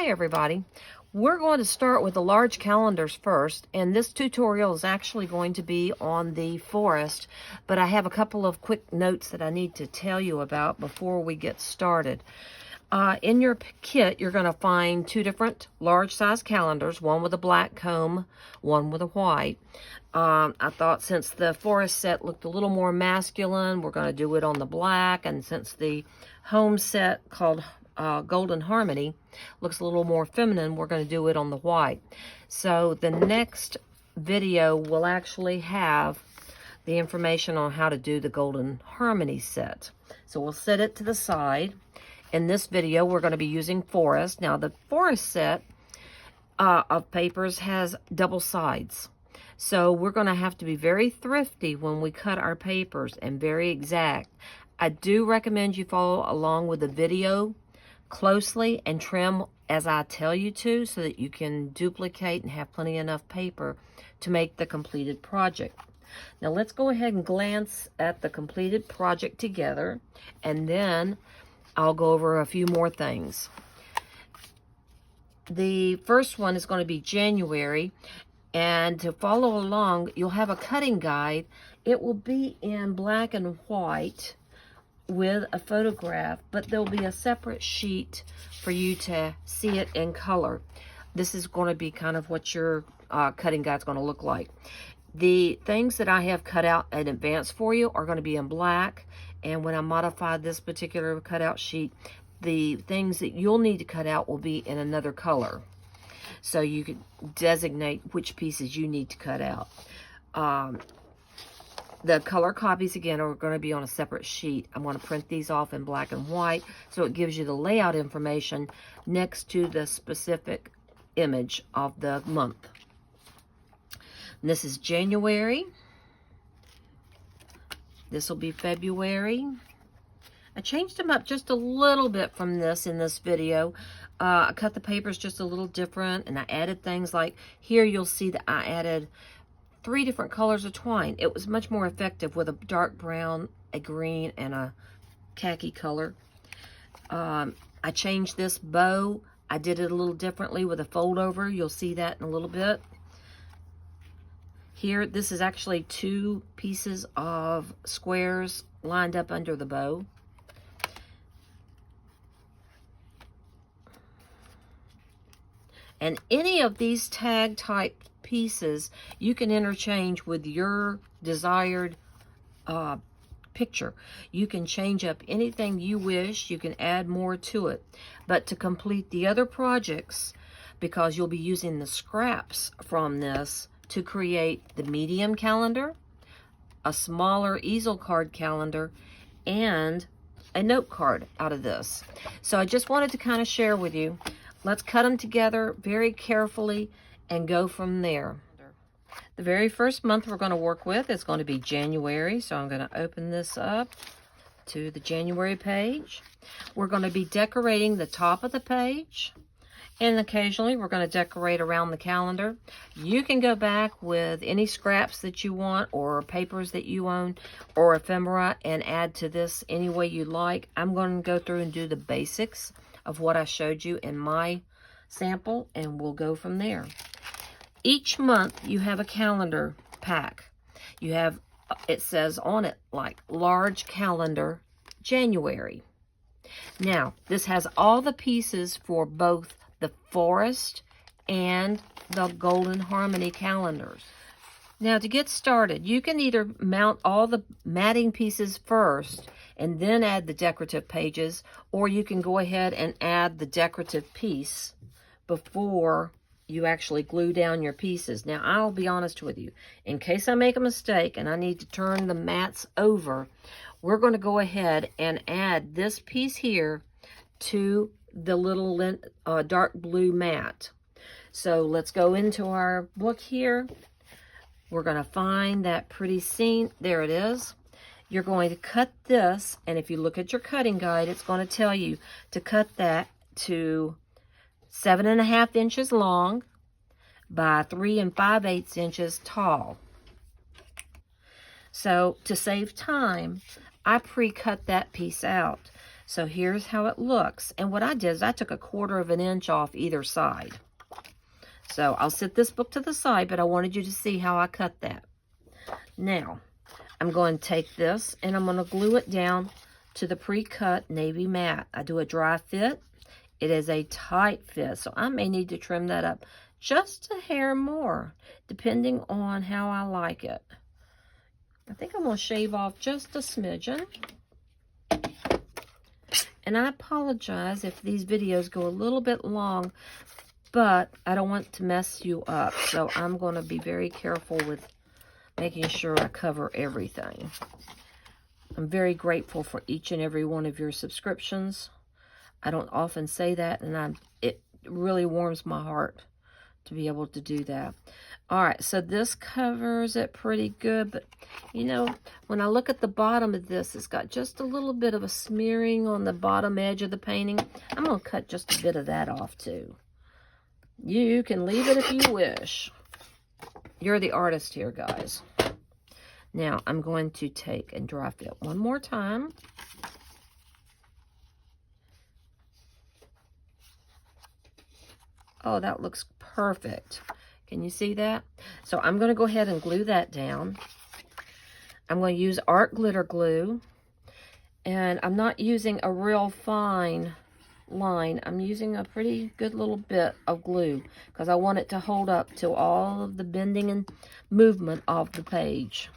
Hi everybody. We're going to start with the large calendars first, and this tutorial is actually going to be on the forest, but I have a couple of quick notes that I need to tell you about before we get started. In your kit, you're going to find two different large size calendars, one with a black comb, one with a white. I thought since the forest set looked a little more masculine, we're going to do it on the black, and since the home set called Golden Harmony looks a little more feminine, we're going to do it on the white. So the next video will actually have the information on how to do the Golden Harmony set. So we'll set it to the side. In this video, we're going to be using forest. Now the forest set of papers has double sides. So we're going to have to be very thrifty when we cut our papers and very exact. I do recommend you follow along with the video closely and trim as I tell you to, so that you can duplicate and have plenty enough paper to make the completed project. Now let's go ahead and glance at the completed project together, and then I'll go over a few more things. The first one is going to be January, and to follow along, you'll have a cutting guide. It will be in black and white with a photograph, but there'll be a separate sheet for you to see it in color. This is going to be kind of what your cutting guide's going to look like. The things that I have cut out in advance for you are going to be in black, and when I modify this particular cutout sheet, the things that you'll need to cut out will be in another color, so you can designate which pieces you need to cut out. The color copies, again, are going to be on a separate sheet. I'm going to print these off in black and white, so it gives you the layout information next to the specific image of the month. And this is January. This will be February. I changed them up just a little bit from this in this video. I cut the papers just a little different, and I added things like, here you'll see that I added 3 different colors of twine. It was much more effective with a dark brown, a green, and a khaki color. I changed this bow. I did it a little differently with a fold over. You'll see that in a little bit. Here, this is actually 2 pieces of squares lined up under the bow. And any of these tag type pieces you can interchange with your desired picture. You can change up anything you wish. You can add more to it. But to complete the other projects, because you'll be using the scraps from this to create the medium calendar, a smaller easel card calendar, and a note card out of this. So I just wanted to kind of share with you. Let's cut them together very carefully and go from there. The very first month we're going to work with is going to be January. So I'm going to open this up to the January page. We're going to be decorating the top of the page, and occasionally we're going to decorate around the calendar. You can go back with any scraps that you want, or papers that you own, or ephemera, and add to this any way you like. I'm going to go through and do the basics of what I showed you in my sample, and we'll go from there. Each month you have a calendar pack. You have, it says on it like large calendar January. Now this has all the pieces for both the forest and the Golden Harmony calendars. Now to get started, you can either mount all the matting pieces first and then add the decorative pages, or you can go ahead and add the decorative piece before you actually glue down your pieces. Now, I'll be honest with you. In case I make a mistake and I need to turn the mats over, we're going to go ahead and add this piece here to the little dark blue mat. So let's go into our book here. We're going to find that pretty scene. There it is. You're going to cut this, and if you look at your cutting guide, it's going to tell you to cut that to 7.5 inches long by 3 5/8 inches tall. So to save time, I pre-cut that piece out. So here's how it looks. And what I did is I took 1/4 of an inch off either side. So I'll set this book to the side, but I wanted you to see how I cut that. Now, I'm going to take this and I'm going to glue it down to the pre-cut navy matte. I do a dry fit. It is a tight fit, so I may need to trim that up just a hair more, depending on how I like it. I think I'm going to shave off just a smidgen. And I apologize if these videos go a little bit long, but I don't want to mess you up. So I'm going to be very careful with making sure I cover everything. I'm very grateful for each and every one of your subscriptions. I don't often say that, and it really warms my heart to be able to do that. All right, so this covers it pretty good, but you know, when I look at the bottom of this, it's got just a little bit of a smearing on the bottom edge of the painting. I'm going to cut just a bit of that off too. You can leave it if you wish. You're the artist here, guys. Now, I'm going to take and dry fit one more time. Oh, that looks perfect. Can you see that? So I'm going to go ahead and glue that down. I'm going to use art glitter glue. And I'm not using a real fine line. I'm using a pretty good little bit of glue because I want it to hold up to all of the bending and movement of the page.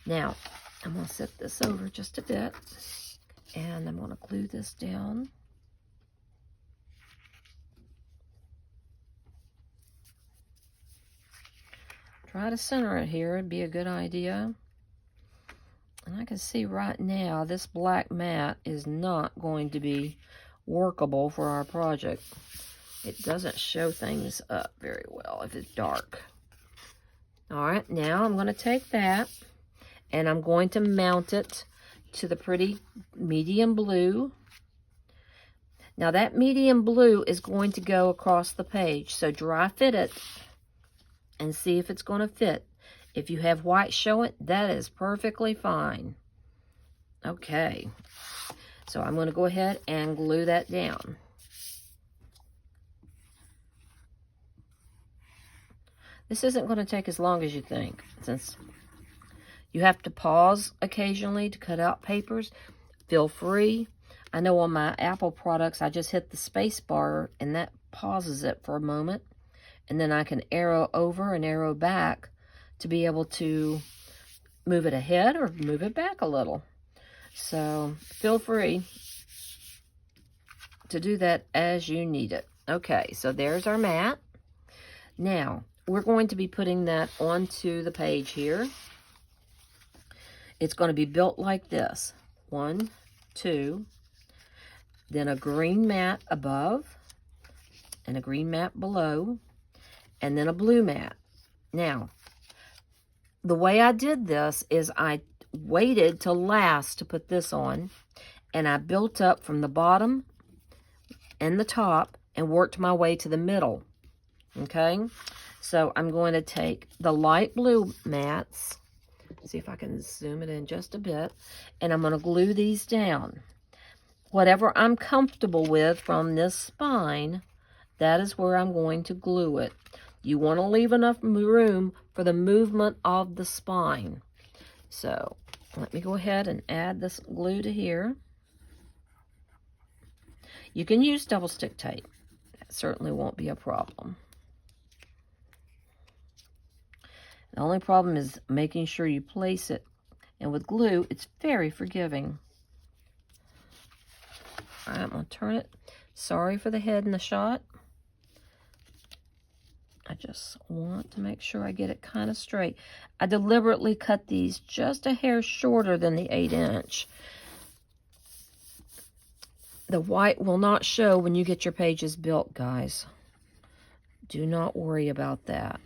Now, I'm going to set this over just a bit. And I'm going to glue this down. Try to center it here. It'd be a good idea. And I can see right now this black matte is not going to be workable for our project. It doesn't show things up very well if it's dark. All right, now I'm going to take that and I'm going to mount it to the pretty medium blue. Now that medium blue is going to go across the page, so dry fit it and see if it's going to fit. If you have white showing, that is perfectly fine. Okay, so I'm going to go ahead and glue that down. This isn't going to take as long as you think, since you have to pause occasionally to cut out papers. Feel free. I know on my Apple products, I just hit the space bar and that pauses it for a moment. And then I can arrow over and arrow back to be able to move it ahead or move it back a little. So feel free to do that as you need it. Okay, so there's our mat. Now, we're going to be putting that onto the page here. It's going to be built like this. 1, 2, then a green mat above and a green mat below, and then a blue mat. Now, the way I did this is I waited till last to put this on, and I built up from the bottom and the top and worked my way to the middle. Okay? So I'm going to take the light blue mats, see if I can zoom it in just a bit, and I'm going to glue these down. Whatever I'm comfortable with from this spine, that is where I'm going to glue it. You want to leave enough room for the movement of the spine. So let me go ahead and add this glue to here. You can use double stick tape. That certainly won't be a problem. The only problem is making sure you place it. And with glue, it's very forgiving. All right, I'm going to turn it. Sorry for the head in the shot. I just want to make sure I get it kind of straight. I deliberately cut these just a hair shorter than the 8-inch. The white will not show when you get your pages built, guys. Do not worry about that.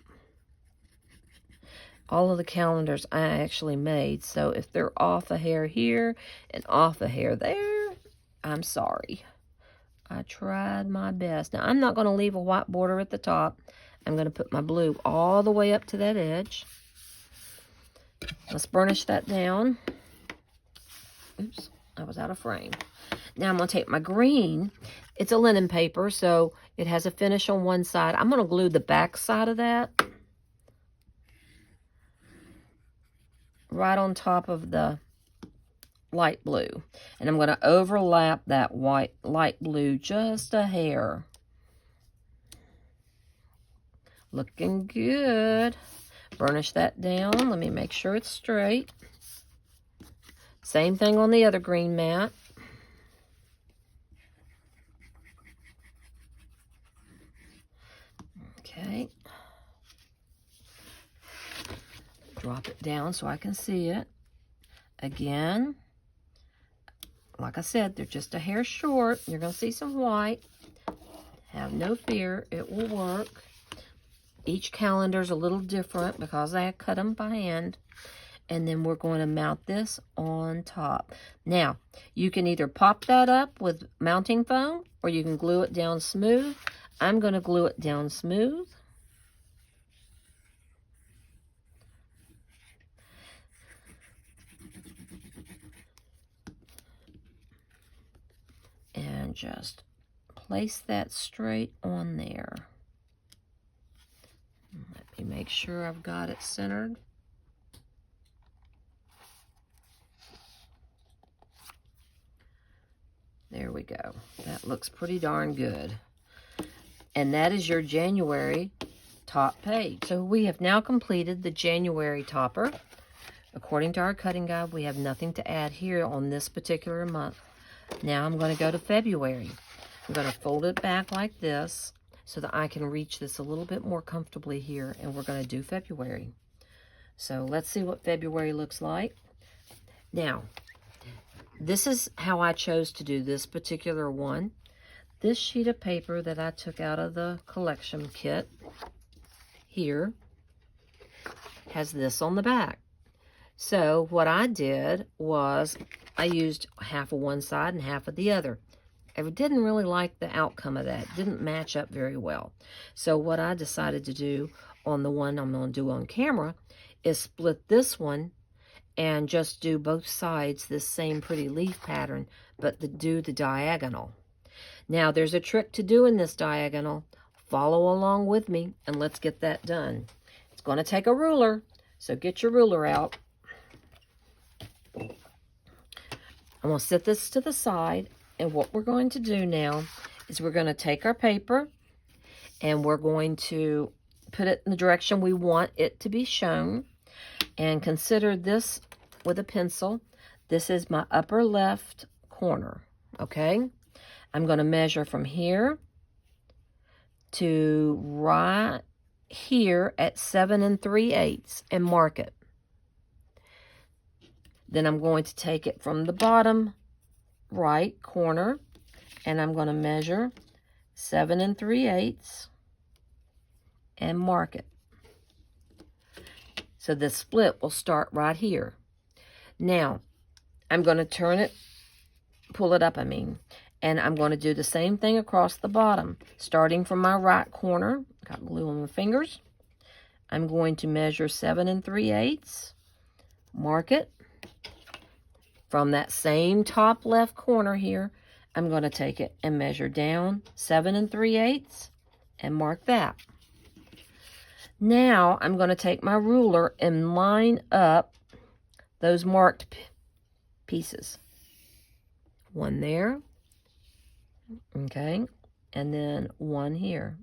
All of the calendars I actually made, so if they're off a hair here and off a hair there, I'm sorry. I tried my best. Now, I'm not going to leave a white border at the top. I'm going to put my blue all the way up to that edge. Let's burnish that down. Oops, I was out of frame. Now I'm going to take my green. It's a linen paper, so it has a finish on one side. I'm going to glue the back side of that right on top of the light blue. And I'm going to overlap that light blue just a hair. Looking good. Burnish that down. Let me make sure it's straight. Same thing on the other green mat. Okay. Drop it down so I can see it. Again, like I said, they're just a hair short. You're going to see some white. Have no fear, it will work. Each calendar's a little different because I cut them by hand. And then we're going to mount this on top. Now, you can either pop that up with mounting foam or you can glue it down smooth. I'm going to glue it down smooth. And just place that straight on there. Let me make sure I've got it centered. There we go. That looks pretty darn good. And that is your January top page. So we have now completed the January topper. According to our cutting guide, we have nothing to add here on this particular month. Now I'm going to go to February. I'm going to fold it back like this so that I can reach this a little bit more comfortably here, and we're going to do February. So let's see what February looks like. Now, this is how I chose to do this particular one. This sheet of paper that I took out of the collection kit here has this on the back. So what I did was I used half of one side and half of the other. I didn't really like the outcome of that. It didn't match up very well. So what I decided to do on the one I'm going to do on camera is split this one and just do both sides this same pretty leaf pattern, but do the diagonal. Now there's a trick to doing this diagonal. Follow along with me and let's get that done. It's going to take a ruler, so get your ruler out. I'm going to set this to the side, and what we're going to do now is we're going to take our paper and we're going to put it in the direction we want it to be shown. And consider this with a pencil. This is my upper left corner, okay? I'm going to measure from here to right here at 7 3/8 and mark it. Then I'm going to take it from the bottom right corner and I'm going to measure 7 3/8 and mark it. So the split will start right here. Now, I'm going to turn it, pull it up, and I'm going to do the same thing across the bottom. Starting from my right corner, got glue on my fingers, I'm going to measure 7 3/8, mark it. From that same top left corner here, I'm going to take it and measure down 7 3/8 and mark that. Now, I'm going to take my ruler and line up those marked pieces. One there, okay, and then one here.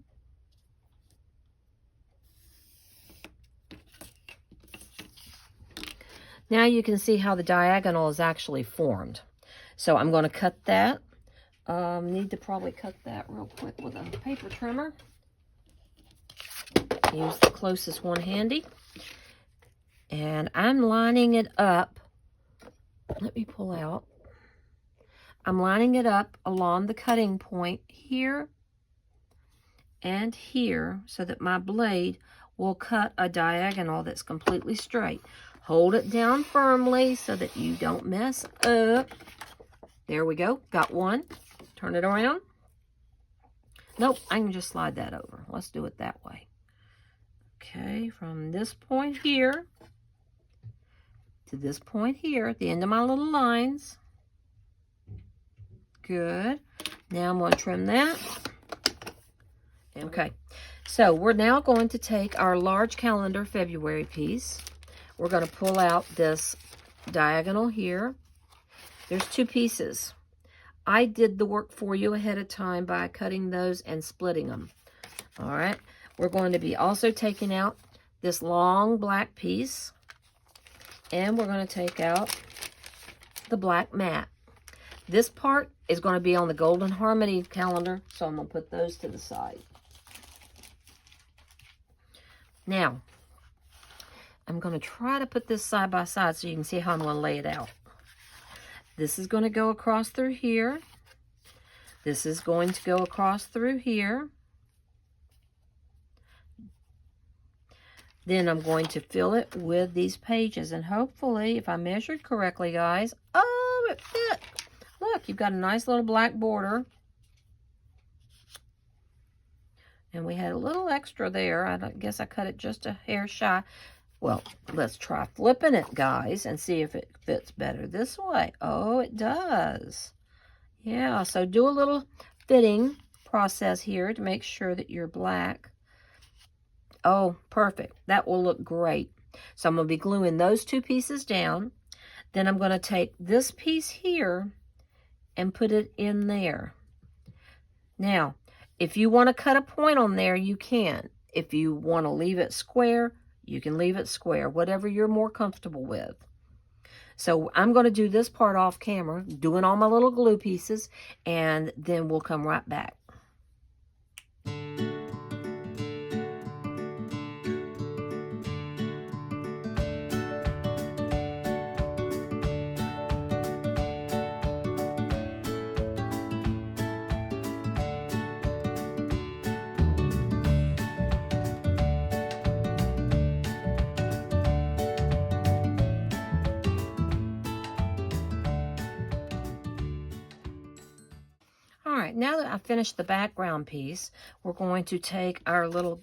Now you can see how the diagonal is actually formed. So I'm going to cut that. Need to probably cut that real quick with a paper trimmer. Use the closest one handy. And I'm lining it up. Let me pull out. I'm lining it up along the cutting point here and here so that my blade will cut a diagonal that's completely straight. Hold it down firmly so that you don't mess up. There we go. Got one. Turn it around. Nope, I can just slide that over. Let's do it that way. Okay, from this point here to this point here, at the end of my little lines, good. Now I'm going to trim that. Okay, so we're now going to take our large calendar February piece. We're going to pull out this diagonal here. There's 2 pieces. I did the work for you ahead of time by cutting those and splitting them. All right, we're going to be also taking out this long black piece, and we're going to take out the black mat. This part is going to be on the Golden Harmony calendar, so I'm going to put those to the side. Now, I'm going to try to put this side by side so you can see how I'm going to lay it out. This is going to go across through here. This is going to go across through here. Then I'm going to fill it with these pages, and hopefully, if I measured correctly, guys, oh, it fit. Look, you've got a nice little black border. And we had a little extra there. I guess I cut it just a hair shy. Well, let's try flipping it, guys, and see if it fits better this way. Oh, it does. Yeah, so do a little fitting process here to make sure that you're black. Oh, perfect. That will look great. So I'm going to be gluing those 2 pieces down. Then I'm going to take this piece here and put it in there. Now, if you want to cut a point on there, you can. If you want to leave it square, you can leave it square, whatever you're more comfortable with. So I'm going to do this part off camera, doing all my little glue pieces, and then we'll come right back. Now that I've finished the background piece, we're going to take our little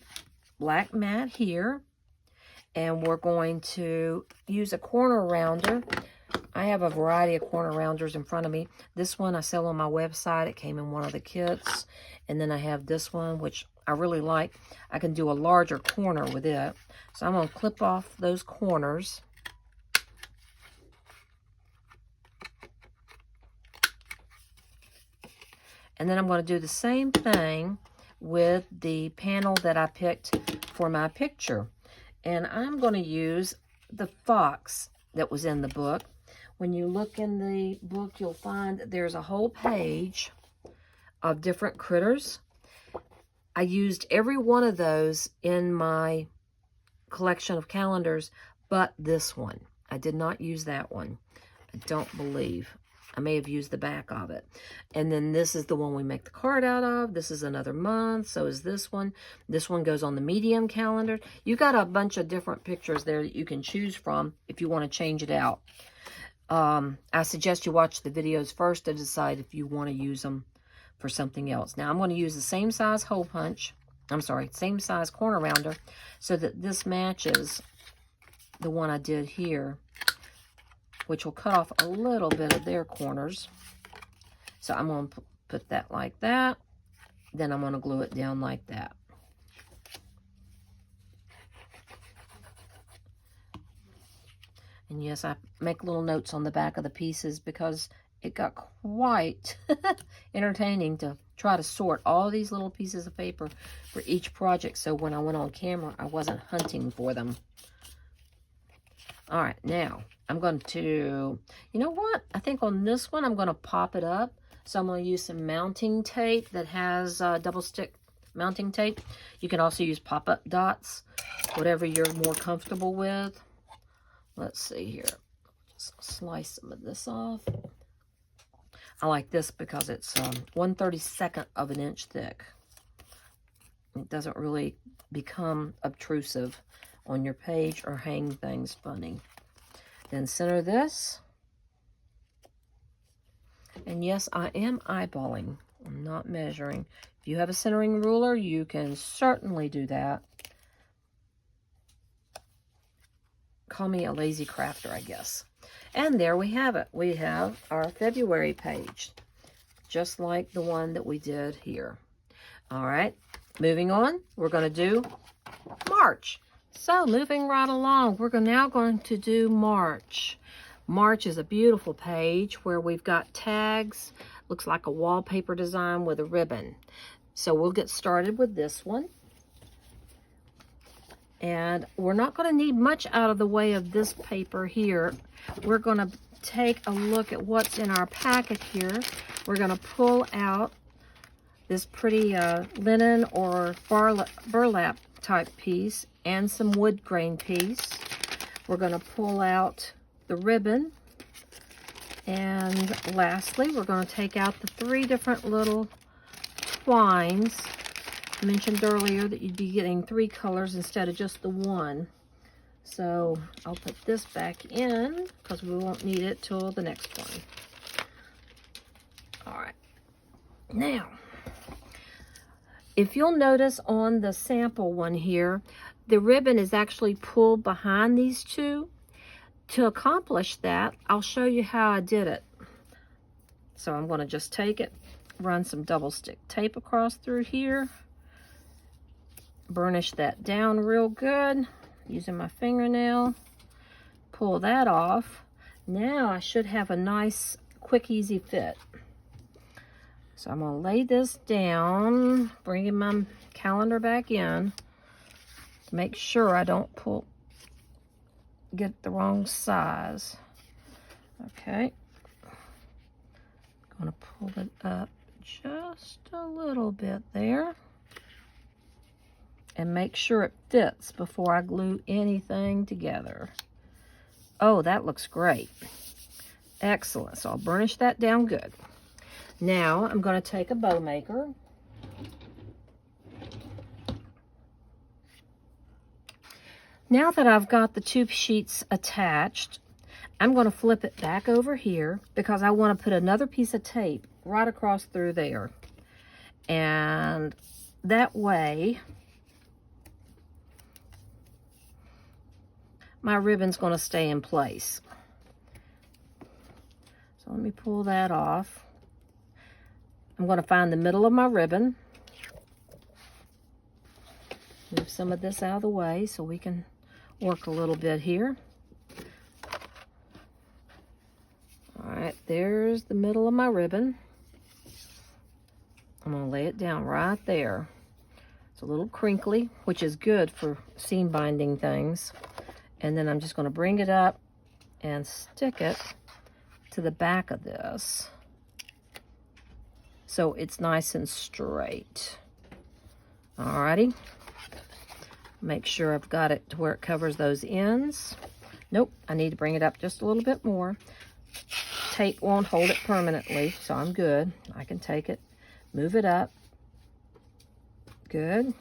black mat here, and we're going to use a corner rounder. I have a variety of corner rounders in front of me. This one I sell on my website. It came in one of the kits. And then I have this one, which I really like. I can do a larger corner with it. So I'm going to clip off those corners. And then I'm going to do the same thing with the panel that I picked for my picture. And I'm going to use the fox that was in the book. When you look in the book, you'll find that there's a whole page of different critters. I used every one of those in my collection of calendars, but this one. I did not use that one. I don't believe. I may have used the back of it. And then this is the one we make the card out of. This is another month. So is this one. This one goes on the medium calendar. You got a bunch of different pictures there that you can choose from if you want to change it out. I suggest you watch the videos first to decide if you want to use them for something else. Now I'm going to use the same size hole punch. I'm sorry, same size corner rounder so that this matches the one I did here, which will cut off a little bit of their corners. So I'm going to put that like that. Then I'm going to glue it down like that. And yes, I make little notes on the back of the pieces because it got quite entertaining to try to sort all these little pieces of paper for each project. So when I went on camera, I wasn't hunting for them. All right, now I'm going to, you know what? I think on this one, I'm going to pop it up. So I'm going to use some mounting tape that has double stick mounting tape. You can also use pop-up dots, whatever you're more comfortable with. Let's see here. Just slice some of this off. I like this because it's 1/32 of an inch thick. It doesn't really become obtrusive on your page or hang things funny. Then center this. And yes, I am eyeballing. I'm not measuring. If you have a centering ruler, you can certainly do that. Call me a lazy crafter, I guess. And there we have it. We have our February page. just like the one that we did here. All right, moving on, we're going to do March. So moving right along, we're now going to do March. March is a beautiful page where we've got tags. Looks like a wallpaper design with a ribbon. So we'll get started with this one. And we're not going to need much out of the way of this paper here. We're going to take a look at what's in our packet here. We're going to pull out this pretty linen or burlap type piece and some wood grain piece. We're going to pull out the ribbon. And lastly, we're going to take out the 3 different little twines. I mentioned earlier that you'd be getting 3 colors instead of just the 1. So I'll put this back in because we won't need it till the next one. All right. Now, if you'll notice on the sample one here, the ribbon is actually pulled behind these 2. To accomplish that, I'll show you how I did it. So I'm going to just take it, run some double stick tape across through here, burnish that down real good using my fingernail, pull that off. Now I should have a nice, quick, easy fit. So I'm going to lay this down, bringing my calendar back in to make sure I don't get the wrong size. Okay. Going to pull it up just a little bit there and make sure it fits before I glue anything together. Oh, that looks great. Excellent. So I'll burnish that down good. Now I'm going to take a bow maker. Now that I've got the 2 sheets attached, I'm going to flip it back over here because I want to put another piece of tape right across through there. And that way, my ribbon's going to stay in place. So let me pull that off. I'm going to find the middle of my ribbon. Move some of this out of the way so we can work a little bit here. All right, there's the middle of my ribbon. I'm going to lay it down right there. It's a little crinkly, which is good for seam binding things. And then I'm just going to bring it up and stick it to the back of this so it's nice and straight. Alrighty. Make sure I've got it to where it covers those ends. Nope, I need to bring it up just a little bit more. Tape won't hold it permanently, so I'm good. I can take it, move it up. Good.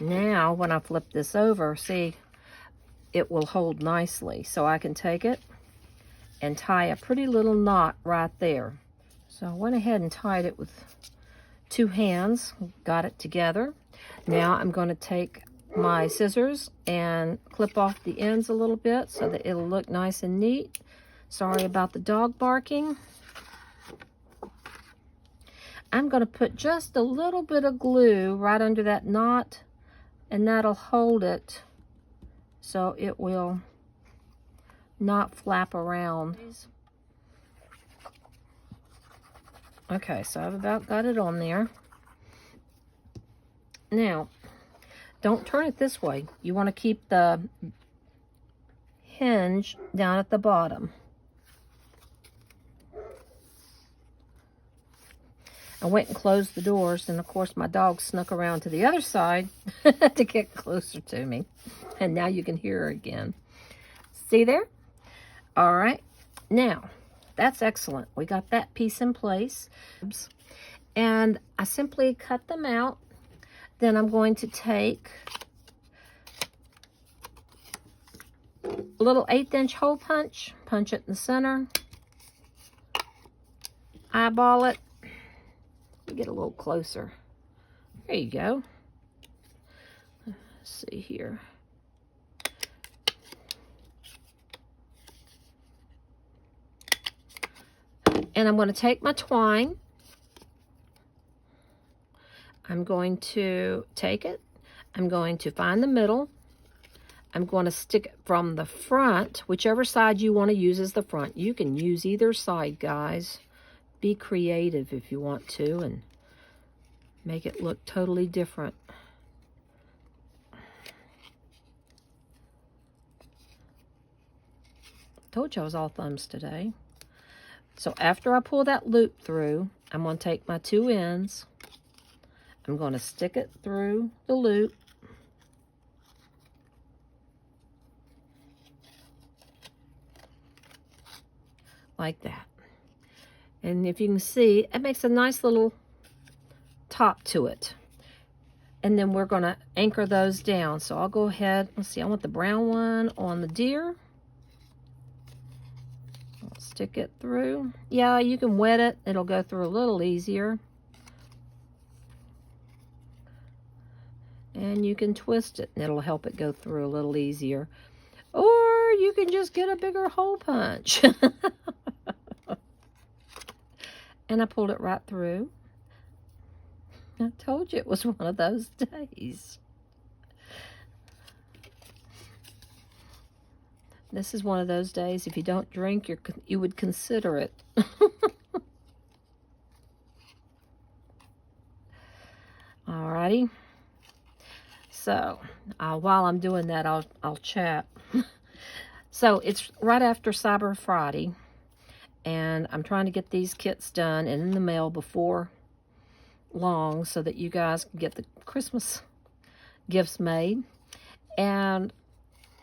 Now, when I flip this over, see, it will hold nicely. So I can take it and tie a pretty little knot right there. So I went ahead and tied it with 2 hands, got it together. Now I'm going to take my scissors and clip off the ends a little bit so that it'll look nice and neat. Sorry about the dog barking. I'm going to put just a little bit of glue right under that knot, and that'll hold it so it will not flap around. Okay, so I've about got it on there. Now, don't turn it this way. You want to keep the hinge down at the bottom. I went and closed the doors, and of course my dog snuck around to the other side to get closer to me. And now you can hear her again. See there? All right. Now, that's excellent. We got that piece in place. And I simply cut them out. Then I'm going to take a little 1/8 inch hole punch it in the center, eyeball it. Let me get a little closer. There you go. Let's see here. And I'm going to take my twine. I'm going to take it. I'm going to find the middle. I'm going to stick it from the front, whichever side you want to use as the front. You can use either side, guys. Be creative if you want to and make it look totally different. Told you I was all thumbs today. So after I pull that loop through, I'm going to take my 2 ends. I'm going to stick it through the loop. Like that. And if you can see, it makes a nice little top to it. And then we're going to anchor those down. So I'll go ahead. Let's see, I want the brown one on the deer. I'll stick it through. Yeah, you can wet it. It'll go through a little easier. And you can twist it and it'll help it go through a little easier. Or you can just get a bigger hole punch. And I pulled it right through. I told you it was one of those days. This is one of those days, if you don't drink, you would consider it. Alrighty. So, while I'm doing that, I'll chat. So, it's right after Cyber Friday. And I'm trying to get these kits done and in the mail before long so that you guys can get the Christmas gifts made. And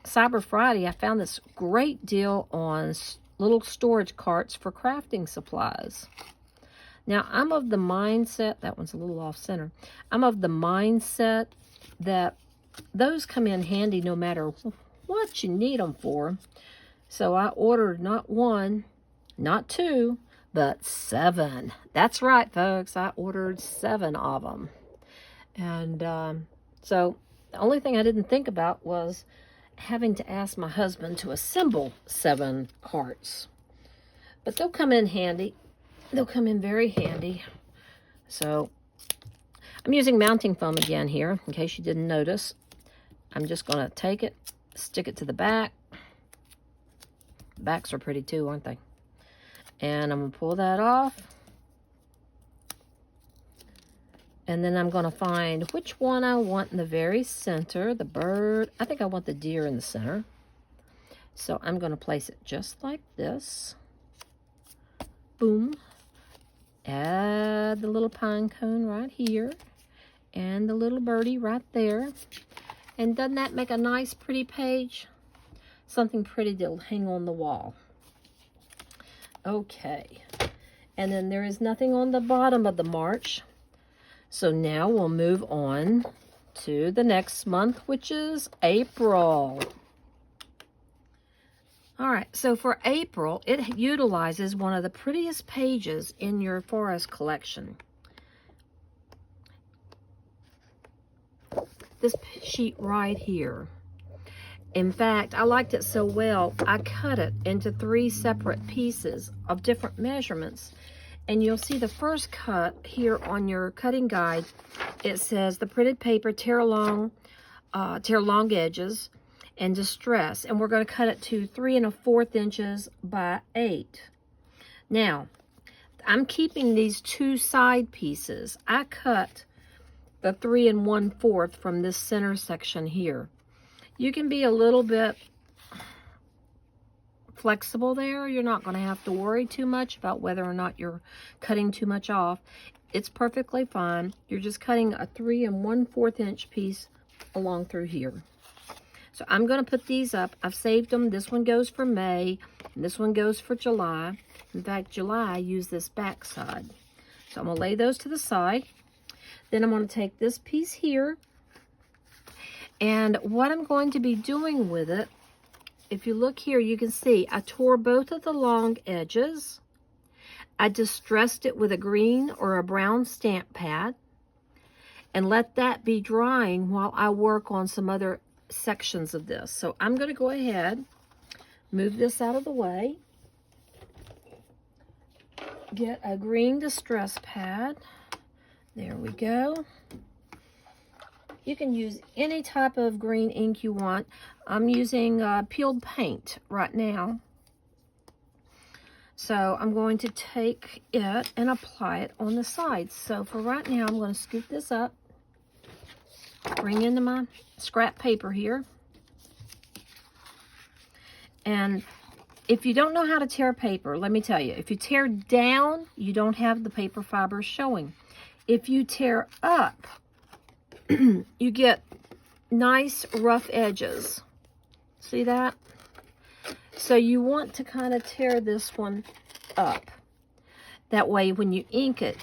Cyber Friday, I found this great deal on little storage carts for crafting supplies. Now, I'm of the mindset, that one's a little off center. I'm of the mindset that those come in handy no matter what you need them for. So I ordered not 1, not 2, but 7. That's right, folks. I ordered 7 of them. And so the only thing I didn't think about was having to ask my husband to assemble 7 carts. But they'll come in handy. They'll come in very handy. So I'm using mounting foam again here, in case you didn't notice. I'm just going to take it, stick it to the back. The backs are pretty too, aren't they? And I'm going to pull that off. And then I'm going to find which one I want in the very center. The bird. I think I want the deer in the center. So I'm going to place it just like this. Boom. Add the little pine cone right here. And the little birdie right there. And doesn't that make a nice, pretty page? Something pretty to hang on the wall. Okay, and then there is nothing on the bottom of the March. So now we'll move on to the next month, which is April. All right, so for April, it utilizes one of the prettiest pages in your forest collection. This sheet right here. In fact, I liked it so well, I cut it into 3 separate pieces of different measurements. And you'll see the first cut here on your cutting guide. It says the printed paper, tear long edges, and distress. And we're going to cut it to 3 1/4 inches by 8. Now, I'm keeping these 2 side pieces. I cut the 3 1/4 from this center section here. You can be a little bit flexible there. You're not going to have to worry too much about whether or not you're cutting too much off. It's perfectly fine. You're just cutting a 3 1/4 inch piece along through here. So I'm going to put these up. I've saved them. This one goes for May, and this one goes for July. In fact, July, I use this back side. So I'm going to lay those to the side. Then I'm going to take this piece here. And what I'm going to be doing with it, if you look here, you can see I tore both of the long edges. I distressed it with a green or a brown stamp pad and let that be drying while I work on some other sections of this. So I'm going to go ahead, move this out of the way. get a green distress pad. There we go. You can use any type of green ink you want. I'm using peeled paint right now. So I'm going to take it and apply it on the sides. So for right now, I'm going to scoop this up, bring into my scrap paper here. And if you don't know how to tear paper, let me tell you, if you tear down, you don't have the paper fibers showing. If you tear up, you get nice rough edges. See that? So you want to kind of tear this one up. That way when you ink it,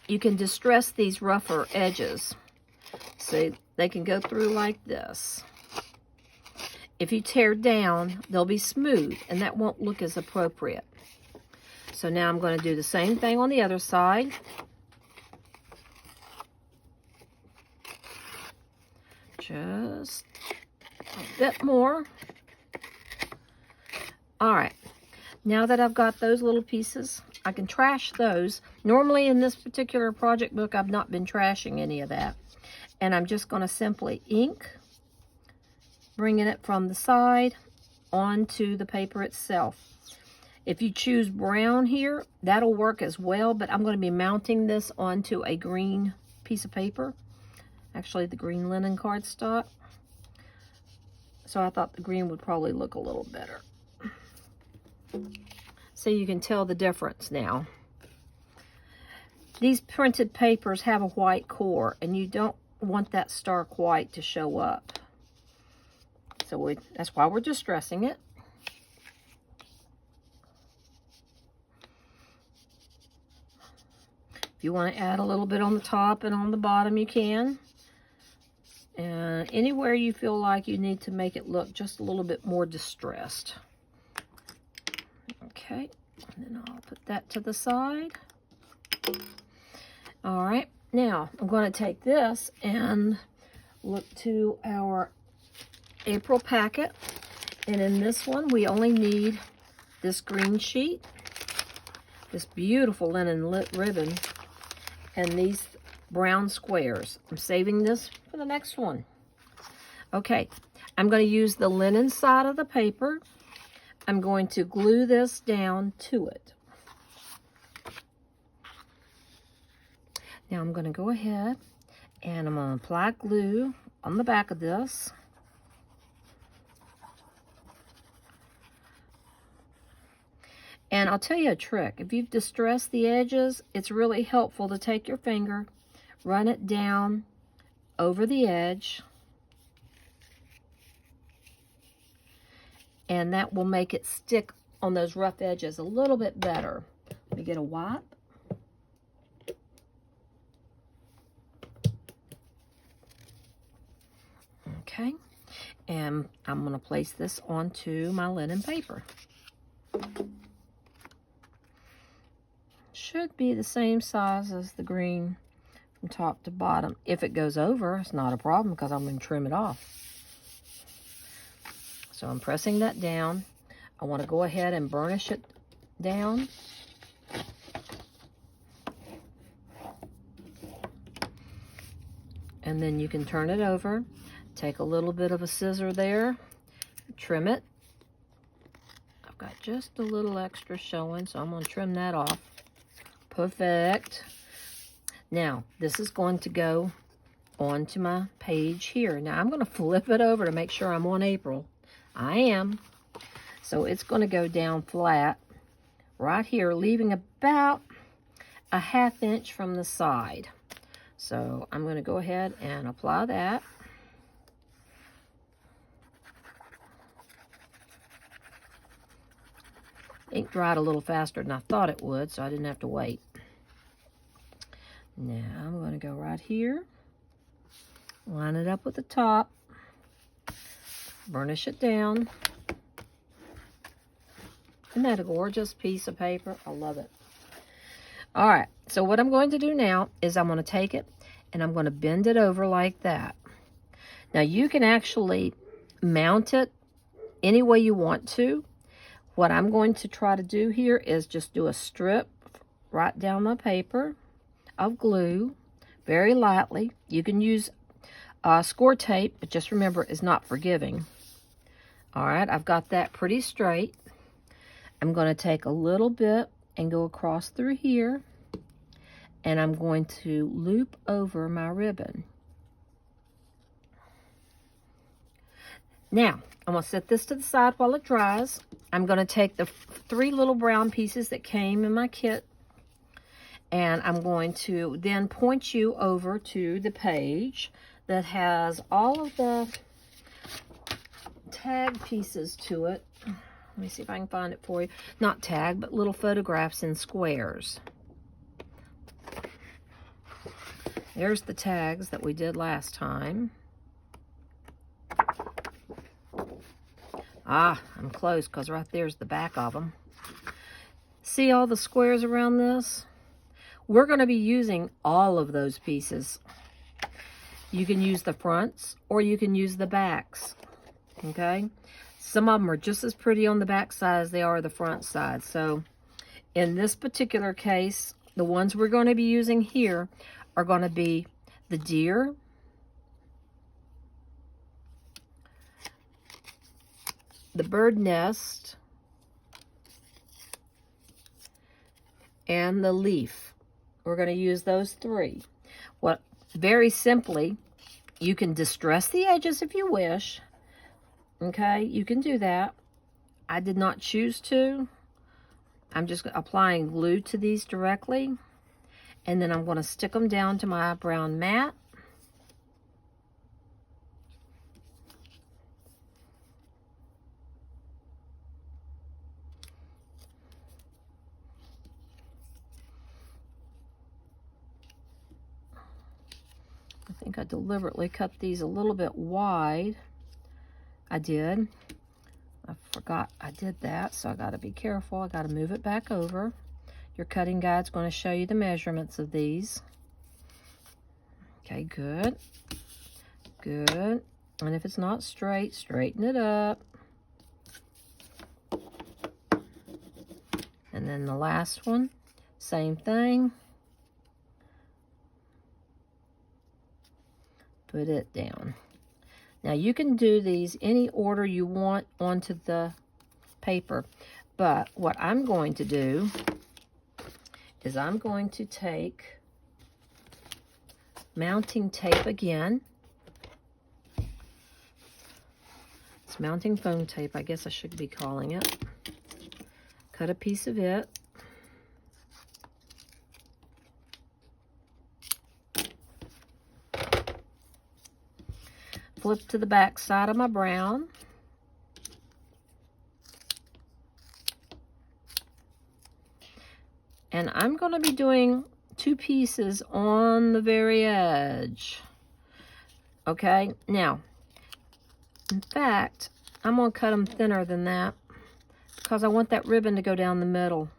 you can distress these rougher edges. See, they can go through like this. If you tear down, they'll be smooth, and that won't look as appropriate. So now I'm going to do the same thing on the other side. Just a bit more. All right, now that I've got those little pieces, I can trash those. Normally in this particular project book, I've not been trashing any of that. And I'm just going to simply ink, bringing it from the side onto the paper itself. If you choose brown here, that'll work as well, but I'm going to be mounting this onto a green piece of paper. Actually, the green linen cardstock. So I thought the green would probably look a little better. So you can tell the difference now. These printed papers have a white core, and you don't want that stark white to show up. So that's why we're distressing it. If you want to add a little bit on the top and on the bottom, you can. And anywhere you feel like you need to make it look just a little bit more distressed. Okay, and then I'll put that to the side. All right, now I'm going to take this and look to our April packet. And in this one, we only need this green sheet, this beautiful linen ribbon, and these brown squares. I'm saving this for the next one. Okay, I'm going to use the linen side of the paper. I'm going to glue this down to it. Now I'm going to go ahead and I'm going to apply glue on the back of this. And I'll tell you a trick. If you've distressed the edges, it's really helpful to take your finger, run it down over the edge, and that will make it stick on those rough edges a little bit better. Let me get a wipe. Okay, and I'm going to place this onto my linen paper. Should be the same size as the green from top to bottom. If it goes over, it's not a problem because I'm going to trim it off. So I'm pressing that down. I want to go ahead and burnish it down. And then you can turn it over. Take a little bit of a scissor there. Trim it. I've got just a little extra showing, so I'm going to trim that off. Perfect. Now, this is going to go onto my page here. Now, I'm going to flip it over to make sure I'm on April. I am. So it's going to go down flat right here, leaving about a ½ inch from the side. So I'm going to go ahead and apply that. Ink dried a little faster than I thought it would, so I didn't have to wait. Now I'm going to go right here, line it up with the top, burnish it down. Isn't that a gorgeous piece of paper? I love it. All right, so what I'm going to do now is I'm going to take it and I'm going to bend it over like that. Now you can actually mount it any way you want to. What I'm going to try to do here is just do a strip right down my paper of glue very lightly. You can use score tape, but just remember it's not forgiving. All right, I've got that pretty straight. I'm going to take a little bit and go across through here, and I'm going to loop over my ribbon. Now, I'm going to set this to the side while it dries. I'm going to take the 3 little brown pieces that came in my kit, and I'm going to then point you over to the page that has all of the tag pieces to it. Let me see if I can find it for you. Not tag, but little photographs in squares. There's the tags that we did last time. Ah, I'm close because right there's the back of them. See all the squares around this? We're going to be using all of those pieces. You can use the fronts or you can use the backs. Okay? Some of them are just as pretty on the back side as they are the front side. So in this particular case, the ones we're going to be using here are going to be the deer, the bird nest, and the leaf. We're going to use those 3. What, very simply, you can distress the edges if you wish. Okay, you can do that. I did not choose to. I'm just applying glue to these directly. And then I'm going to stick them down to my brown mat. I think I deliberately cut these a little bit wide. I did. I forgot I did that, so I got to be careful. I got to move it back over. Your cutting guide's going to show you the measurements of these. Okay, good. Good. And if it's not straight, straighten it up. And then the last one, same thing. Put it down. Now you can do these any order you want onto the paper, but what I'm going to do is I'm going to take mounting tape again. It's mounting foam tape, I guess I should be calling it. Cut a piece of it. Flip to the back side of my brown. And I'm going to be doing 2 pieces on the very edge. Okay, now, in fact, I'm going to cut them thinner than that because I want that ribbon to go down the middle.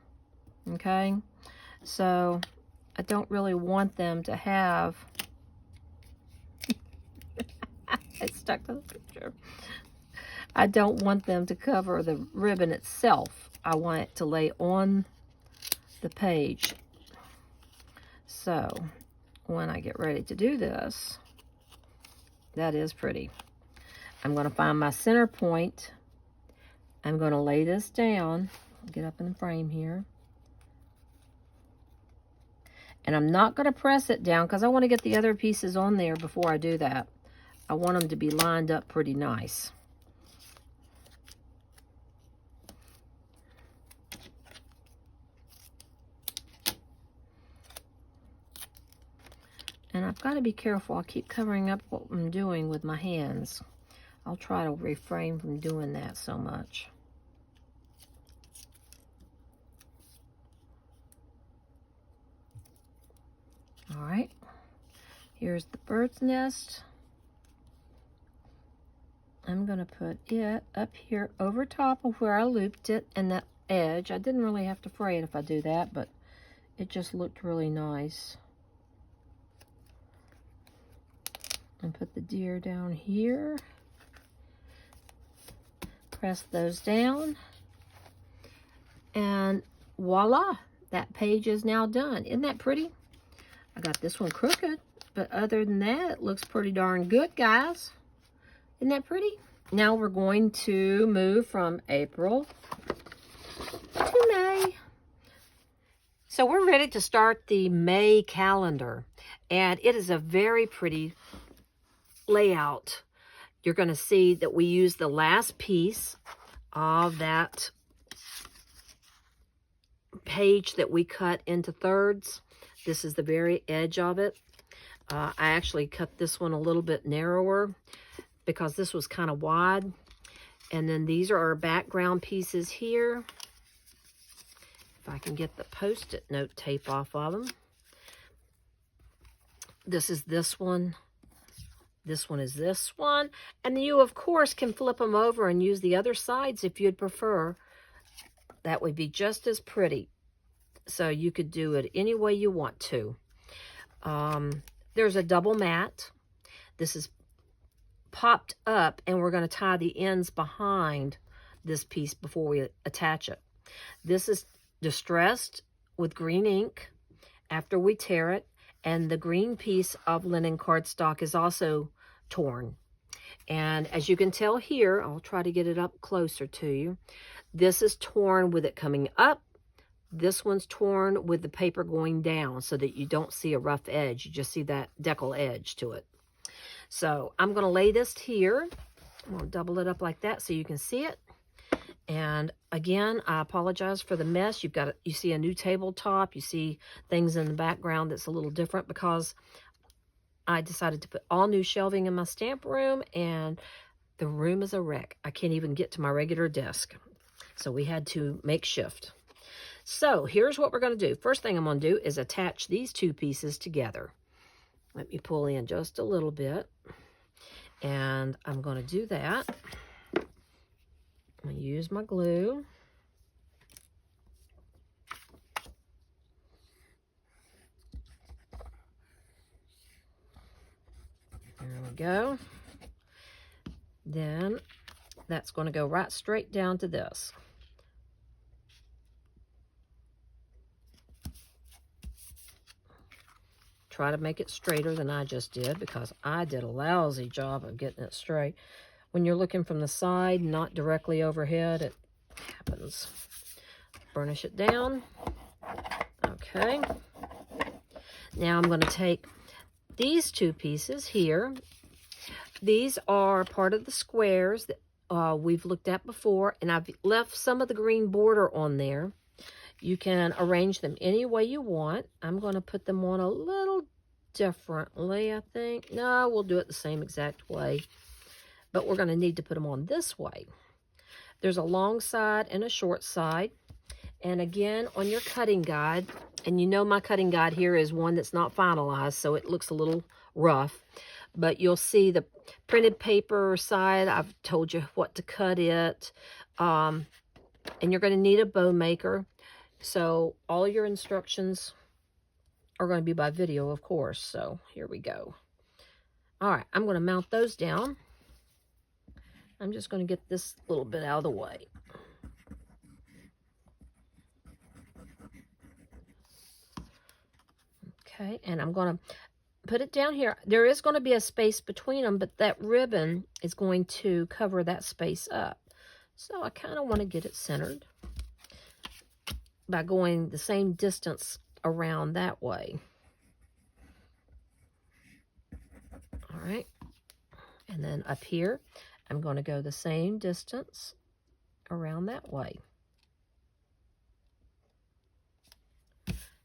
Okay, so I don't really want them to have... It's stuck to the picture. I don't want them to cover the ribbon itself. I want it to lay on the page. So when I get ready to do this, that is pretty. I'm going to find my center point. I'm going to lay this down. Get up in the frame here. And I'm not going to press it down because I want to get the other pieces on there before I do that. I want them to be lined up pretty nice. And I've got to be careful. I keep covering up what I'm doing with my hands. I'll try to refrain from doing that so much. All right. Here's the bird's nest. I'm going to put it up here over top of where I looped it and that edge. I didn't really have to fray it if I do that, but it just looked really nice. And put the deer down here. Press those down. And voila, that page is now done. Isn't that pretty? I got this one crooked, but other than that, it looks pretty darn good, guys. Isn't that pretty? Now we're going to move from April to May. So we're ready to start the May calendar, and it is a very pretty layout. You're going to see that we use the last piece of that page that we cut into thirds. This is the very edge of it. I actually cut this one a little bit narrower because this was kind of wide. And then these are our background pieces here. If I can get the Post-it note tape off of them. This is this one. This one is this one. And you, of course, can flip them over and use the other sides if you'd prefer. That would be just as pretty. So you could do it any way you want to. There's a double mat. This is popped up, and we're going to tie the ends behind this piece before we attach it. This is distressed with green ink after we tear it, and the green piece of linen cardstock is also torn. And as you can tell here, I'll try to get it up closer to you. This is torn with it coming up. This one's torn with the paper going down so that you don't see a rough edge. You just see that decal edge to it. So I'm going to lay this here. I'm going to double it up like that so you can see it. And again, I apologize for the mess. You see a new tabletop. You see things in the background that's a little different because I decided to put all new shelving in my stamp room, and the room is a wreck. I can't even get to my regular desk. So we had to make shift. So here's what we're going to do. First thing I'm going to do is attach these two pieces together. Let me pull in just a little bit. And I'm going to do that. I'm going to use my glue. There we go. Then that's going to go right straight down to this. Try to make it straighter than I just did because I did a lousy job of getting it straight. When you're looking from the side, not directly overhead, it happens. Burnish it down. Okay. Now I'm going to take these two pieces here. These are part of the squares that we've looked at before, and I've left some of the green border on there. You can arrange them any way you want. I'm going to put them on a little differently, I think. No, we'll do it the same exact way. But we're going to need to put them on this way. There's a long side and a short side. And again, on your cutting guide, and you know my cutting guide here is one that's not finalized, so it looks a little rough. But you'll see the printed paper side. I've told you what to cut it. And you're going to need a bow maker. So all your instructions are going to be by video, of course. So here we go. All right, I'm going to mount those down. I'm just going to get this little bit out of the way. Okay, and I'm going to put it down here. There is going to be a space between them, but that ribbon is going to cover that space up. So I kind of want to get it centered by going the same distance around that way. All right. And then up here, I'm going to go the same distance around that way.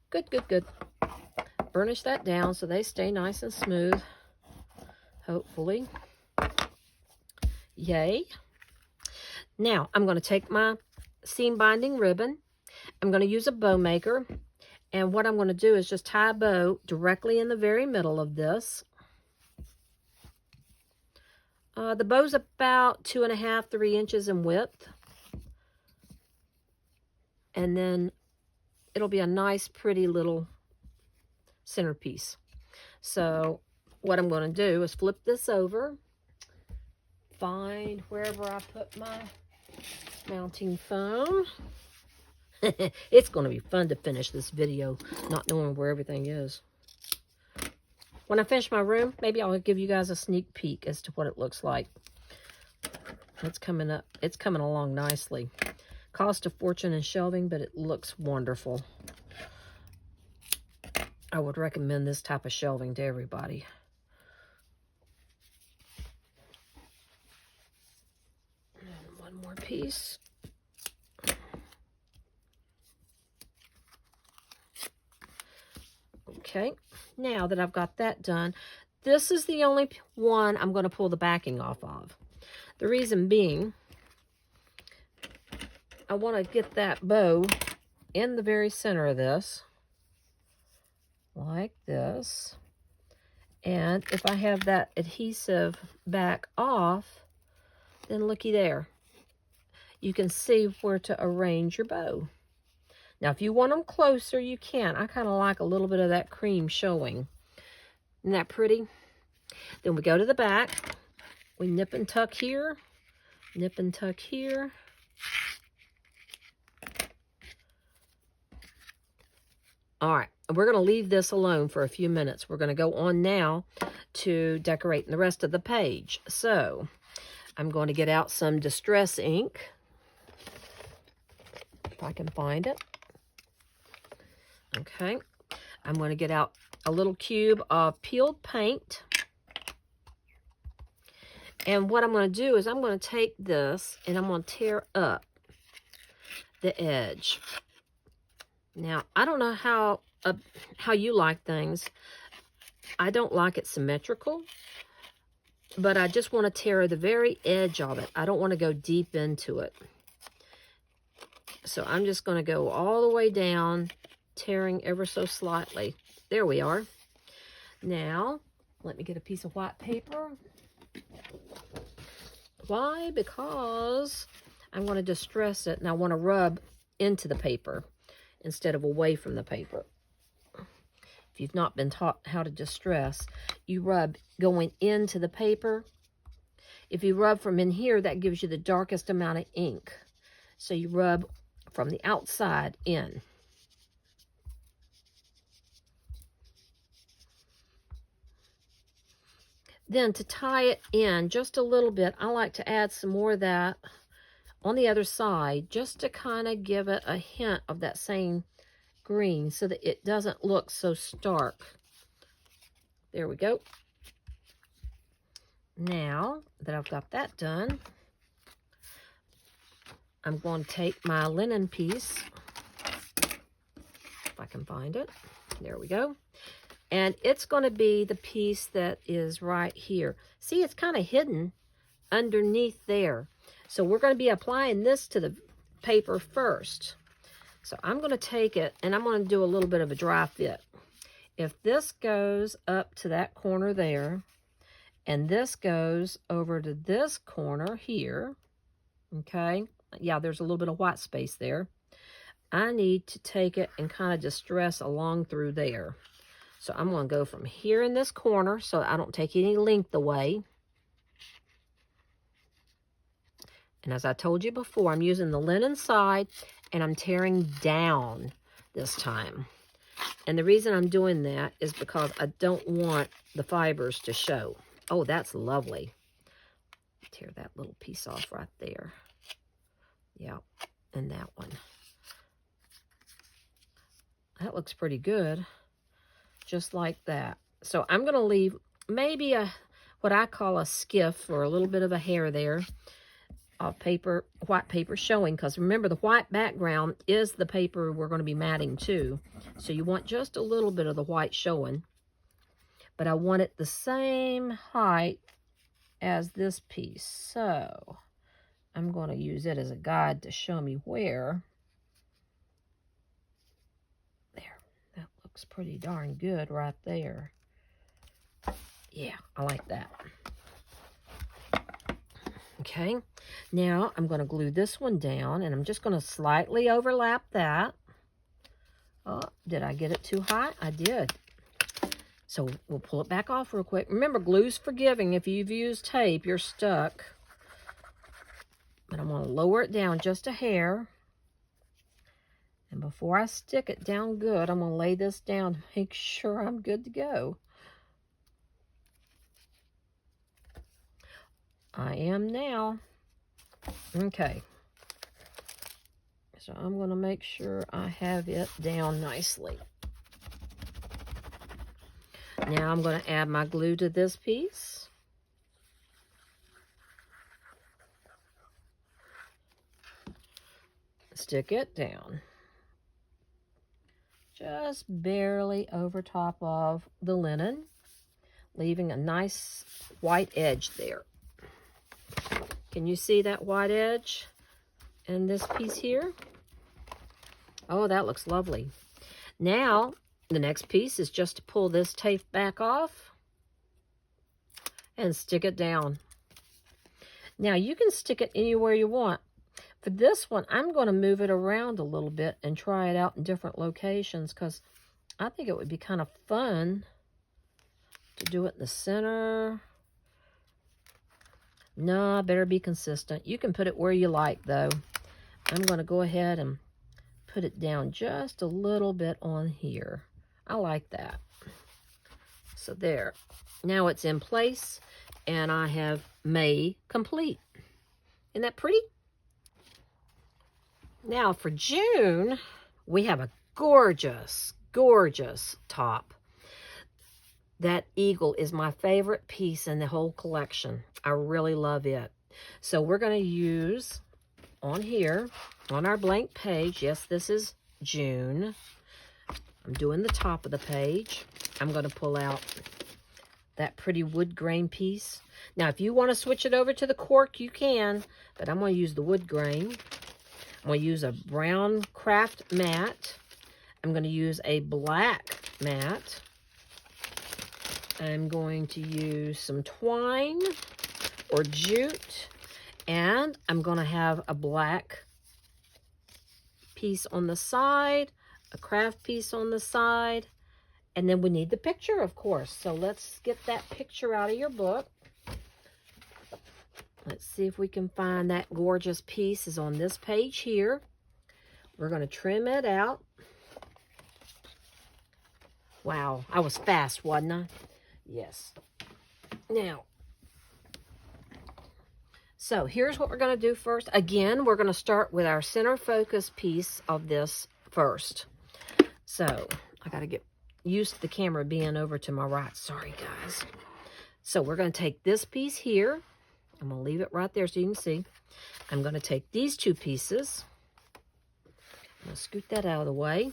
Good, good, good. Burnish that down so they stay nice and smooth, hopefully. Yay. Now, I'm going to take my seam binding ribbon. I'm going to use a bow maker, and what I'm going to do is just tie a bow directly in the very middle of this. The bow's about 2.5 to 3 inches in width, and then it'll be a nice, pretty little centerpiece. So what I'm going to do is flip this over, find wherever I put my mounting foam. It's going to be fun to finish this video, not knowing where everything is. When I finish my room, maybe I'll give you guys a sneak peek as to what it looks like. It's coming up. It's coming along nicely. Cost a fortune in shelving, but it looks wonderful. I would recommend this type of shelving to everybody. And one more piece. Okay, now that I've got that done, this is the only one I'm going to pull the backing off of. The reason being, I want to get that bow in the very center of this, like this. And if I have that adhesive back off, then looky there. You can see where to arrange your bow. Now, if you want them closer, you can. I kind of like a little bit of that cream showing. Isn't that pretty? Then we go to the back. We nip and tuck here. Nip and tuck here. All right. We're going to leave this alone for a few minutes. We're going to go on now to decorating the rest of the page. So, I'm going to get out some Distress ink. If I can find it. Okay, I'm going to get out a little cube of peeled paint. And what I'm going to do is I'm going to take this and I'm going to tear up the edge. Now, I don't know how you like things. I don't like it symmetrical, but I just want to tear the very edge of it. I don't want to go deep into it. So I'm just going to go all the way down, tearing ever so slightly. There we are. Now, let me get a piece of white paper. Why? Because I want to distress it and I want to rub into the paper instead of away from the paper. If you've not been taught how to distress, you rub going into the paper. If you rub from in here, that gives you the darkest amount of ink. So you rub from the outside in. Then to tie it in just a little bit, I like to add some more of that on the other side just to kind of give it a hint of that same green so that it doesn't look so stark. There we go. Now that I've got that done, I'm going to take my linen piece, if I can find it. There we go. And it's going to be the piece that is right here. See, it's kind of hidden underneath there. So we're going to be applying this to the paper first. So I'm going to take it and I'm going to do a little bit of a dry fit. If this goes up to that corner there, and this goes over to this corner here, okay? Yeah, there's a little bit of white space there. I need to take it and kind of distress along through there. So I'm going to go from here in this corner so I don't take any length away. And as I told you before, I'm using the linen side and I'm tearing down this time. And the reason I'm doing that is because I don't want the fibers to show. Oh, that's lovely. Tear that little piece off right there. Yeah, and that one. That looks pretty good. Just like that. So I'm going to leave maybe what I call a skiff or a little bit of a hair there of paper, white paper showing, because remember the white background is the paper we're going to be matting to. So you want just a little bit of the white showing, but I want it the same height as this piece. So I'm going to use it as a guide to show me where. Looks pretty darn good right there. Yeah, I like that. Okay, now I'm going to glue this one down and I'm just going to slightly overlap that. Oh, did I get it too high? I did. So we'll pull it back off real quick. Remember, glue's forgiving. If you've used tape, you're stuck. But I'm going to lower it down just a hair. before I stick it down good, I'm going to lay this down to make sure I'm good to go. I am now. Okay. So I'm going to make sure I have it down nicely. Now I'm going to add my glue to this piece. Stick it down. Just barely over top of the linen, leaving a nice white edge there. Can you see that white edge in this piece here? Oh, that looks lovely. Now, the next piece is just to pull this tape back off and stick it down. Now, you can stick it anywhere you want. For this one, I'm going to move it around a little bit and try it out in different locations because I think it would be kind of fun to do it in the center. No, better be consistent. You can put it where you like, though. I'm going to go ahead and put it down just a little bit on here. I like that. So there. Now it's in place, and I have May complete. Isn't that pretty? Now for June, we have a gorgeous, gorgeous top. That eagle is my favorite piece in the whole collection. I really love it. So we're going to use on here, on our blank page, yes, this is June. I'm doing the top of the page. I'm going to pull out that pretty wood grain piece. Now, if you want to switch it over to the cork, you can, but I'm going to use the wood grain. I'm going to use a brown craft mat. I'm going to use a black mat. I'm going to use some twine or jute, and I'm going to have a black piece on the side, a craft piece on the side, and then we need the picture, of course. So let's get that picture out of your book. Let's see if we can find that gorgeous piece. Is on this page here. We're going to trim it out. Wow, I was fast, wasn't I? Yes. Now, so here's what we're going to do first. Again, we're going to start with our center focus piece of this first. So I got to get used to the camera being over to my right. Sorry, guys. So we're going to take this piece here. I'm going to leave it right there so you can see. I'm going to take these two pieces. I'm going to scoot that out of the way.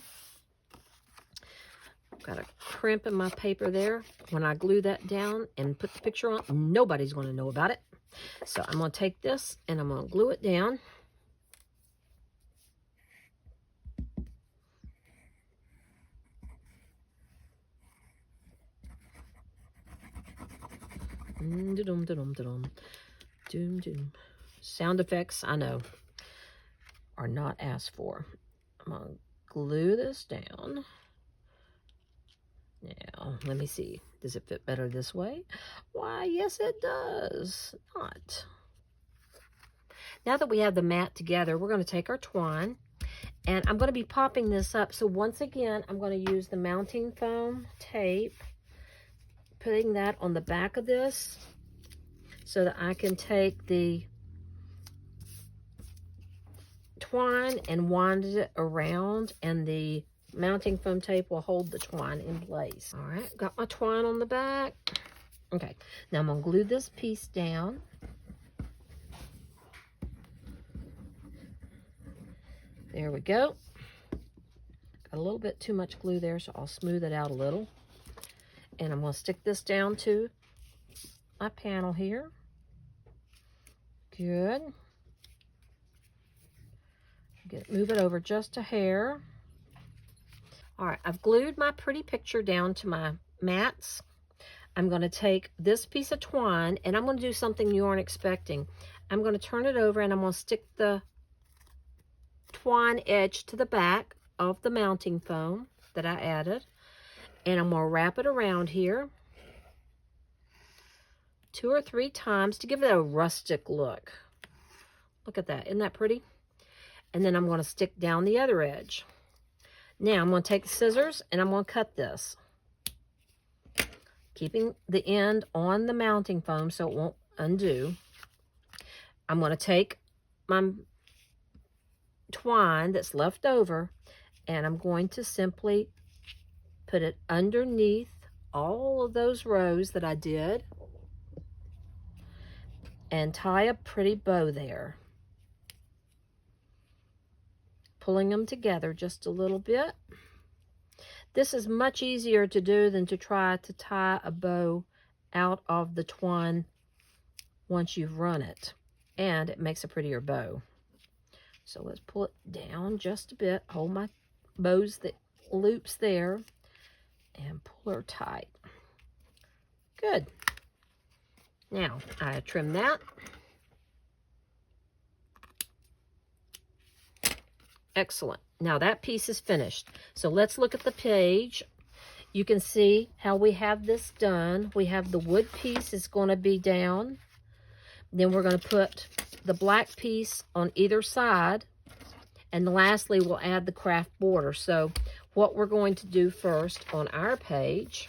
Got a crimp in my paper there. When I glue that down and put the picture on, nobody's going to know about it. So I'm going to take this and I'm going to glue it down. Sound effects, I know, are not asked for. I'm going to glue this down. Now, let me see. Does it fit better this way? Why, yes, it does. Not. Now that we have the mat together, we're going to take our twine, and I'm going to be popping this up. So once again, I'm going to use the mounting foam tape, putting that on the back of this so that I can take the twine and wind it around, and the mounting foam tape will hold the twine in place. All right, got my twine on the back. Okay, now I'm going to glue this piece down. There we go. Got a little bit too much glue there, so I'll smooth it out a little. And I'm going to stick this down to my panel here. Good. Move it over just a hair. All right, I've glued my pretty picture down to my mats. I'm going to take this piece of twine, and I'm going to do something you aren't expecting. I'm going to turn it over, and I'm going to stick the twine edge to the back of the mounting foam that I added, and I'm going to wrap it around here 2 or 3 times to give it a rustic look. Look at that. Isn't that pretty? And then I'm going to stick down the other edge. Now I'm going to take the scissors and I'm going to cut this, keeping the end on the mounting foam so it won't undo. I'm going to take my twine that's left over and I'm going to simply put it underneath all of those rows that I did and tie a pretty bow there, pulling them together just a little bit. This is much easier to do than to try to tie a bow out of the twine once you've run it, and it makes a prettier bow. So let's pull it down just a bit, hold my bows that loops there, and pull her tight. Good. Now, I trim that. Excellent. Now that piece is finished. So let's look at the page. You can see how we have this done. We have the wood piece is going to be down. Then we're going to put the black piece on either side. And lastly, we'll add the craft border. So what we're going to do first on our page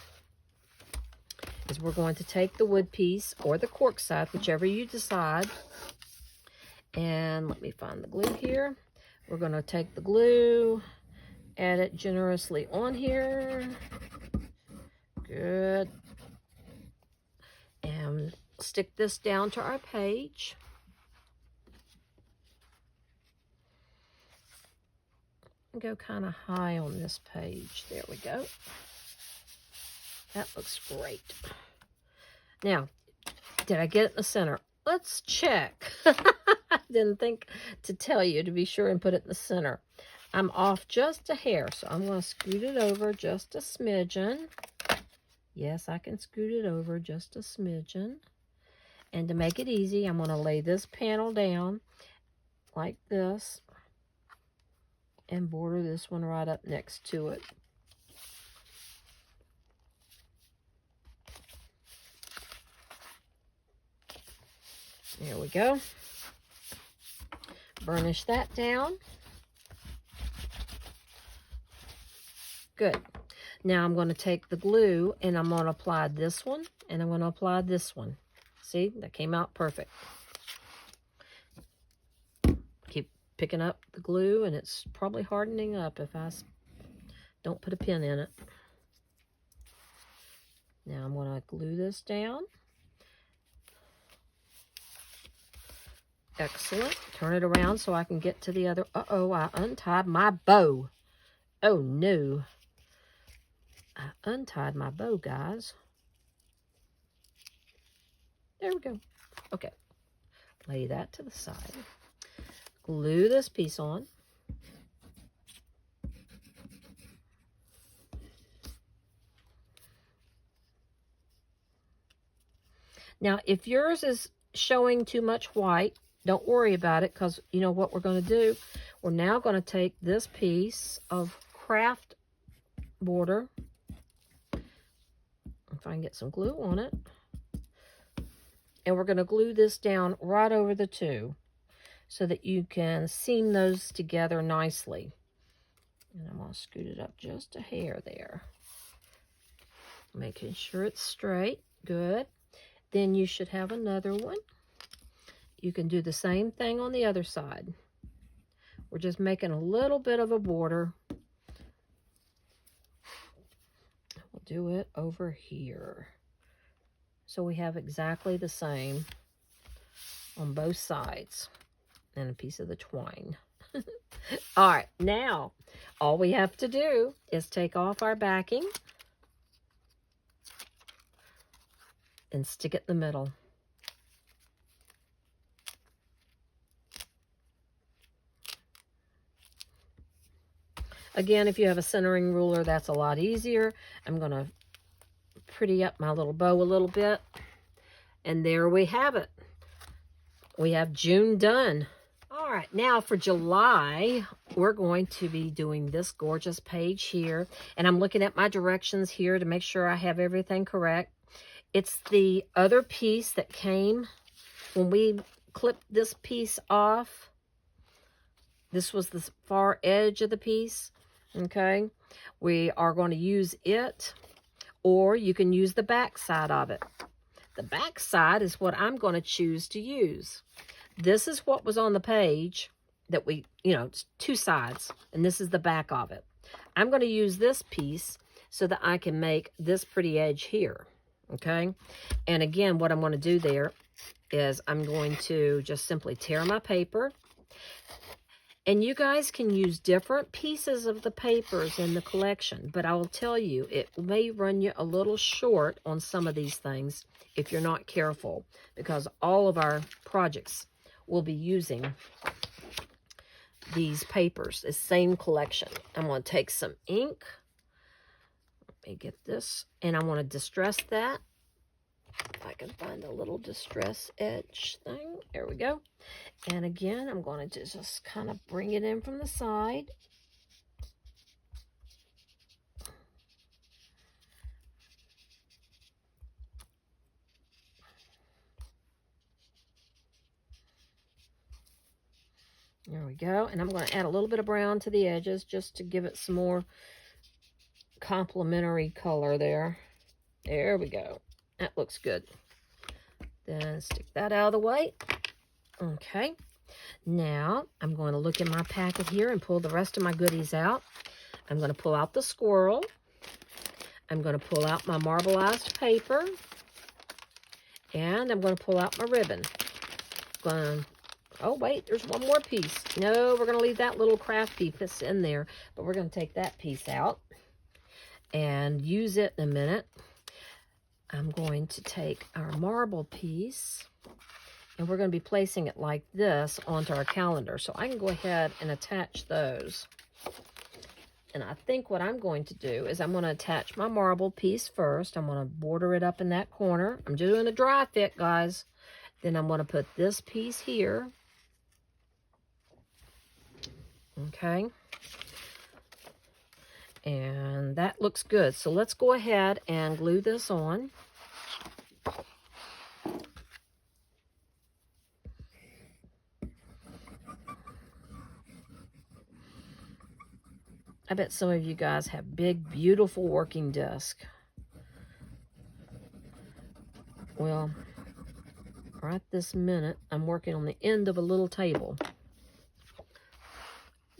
is we're going to take the wood piece or the cork side, whichever you decide. And let me find the glue here. We're going to take the glue, add it generously on here. Good. And stick this down to our page. Go kind of high on this page. There we go. That looks great. Now, did I get it in the center? Let's check. I didn't think to tell you to be sure and put it in the center. I'm off just a hair, so I'm going to scoot it over just a smidgen. Yes, I can scoot it over just a smidgen. And to make it easy, I'm going to lay this panel down like this and border this one right up next to it. There we go. Burnish that down. Good. Now I'm going to take the glue and I'm going to apply this one and I'm going to apply this one. See, that came out perfect. Keep picking up the glue and it's probably hardening up if I don't put a pin in it. Now I'm going to glue this down. Excellent. Turn it around so I can get to the other. Uh-oh, I untied my bow. Oh, no. I untied my bow, guys. There we go. Okay. Lay that to the side. Glue this piece on. Now, if yours is showing too much white, don't worry about it, because you know what we're going to do? We're now going to take this piece of craft border, if I can get some glue on it, and we're going to glue this down right over the two so that you can seam those together nicely. And I'm going to scoot it up just a hair there, making sure it's straight. Good. Then you should have another one. You can do the same thing on the other side. We're just making a little bit of a border. We'll do it over here. So we have exactly the same on both sides. And a piece of the twine. All right, now all we have to do is take off our backing and stick it in the middle. Again, if you have a centering ruler, that's a lot easier. I'm going to pretty up my little bow a little bit. And there we have it. We have June done. All right, now for July, we're going to be doing this gorgeous page here. And I'm looking at my directions here to make sure I have everything correct. It's the other piece that came when we clipped this piece off. This was the far edge of the piece. Okay, we are going to use it, or you can use the back side of it. The back side is what I'm going to choose to use. This is what was on the page that we, it's two sides, and this is the back of it. I'm going to use this piece so that I can make this pretty edge here, okay? And again, what I'm going to do there is I'm going to just simply tear my paper. And you guys can use different pieces of the papers in the collection, but I will tell you, it may run you a little short on some of these things if you're not careful, because all of our projects will be using these papers, the same collection. I'm going to take some ink. Let me get this, and I want to distress that. If I can find a little distress edge thing. There we go. And again, I'm going to just kind of bring it in from the side. There we go. And I'm going to add a little bit of brown to the edges just to give it some more complementary color there. There we go. That looks good. Then stick that out of the way. Okay. Now, I'm going to look in my packet here and pull the rest of my goodies out. I'm going to pull out the squirrel. I'm going to pull out my marbleized paper. And I'm going to pull out my ribbon. Oh, wait, there's one more piece. No, we're going to leave that little crafty piece in there, but we're going to take that piece out and use it in a minute. I'm going to take our marble piece, and we're going to be placing it like this onto our calendar. So I can go ahead and attach those. And I think what I'm going to do is I'm going to attach my marble piece first. I'm going to border it up in that corner. I'm doing a dry fit, guys. Then I'm going to put this piece here. Okay. And that looks good. So let's go ahead and glue this on. I bet some of you guys have big, beautiful working desks. Well, right this minute, I'm working on the end of a little table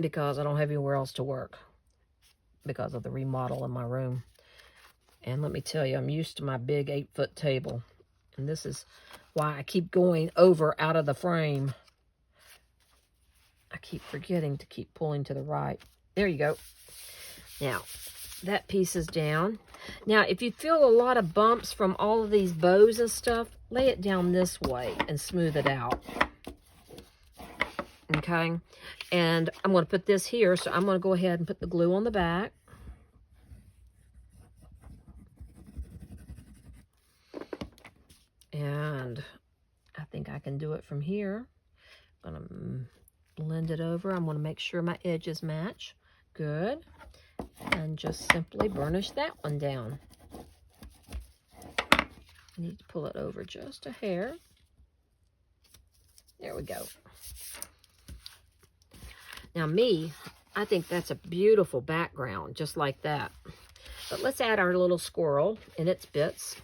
because I don't have anywhere else to work because of the remodel in my room. And let me tell you, I'm used to my big 8-foot table. And this is why I keep going over out of the frame. I keep forgetting to keep pulling to the right. There you go. Now, that piece is down. Now, if you feel a lot of bumps from all of these bows and stuff, lay it down this way and smooth it out. Okay? And I'm going to put this here, so I'm going to go ahead and put the glue on the back. And I think I can do it from here. I'm going to blend it over. I'm going to make sure my edges match. Good. And just simply burnish that one down. I need to pull it over just a hair. There we go. Now I think that's a beautiful background, just like that. But let's add our little squirrel in its bits.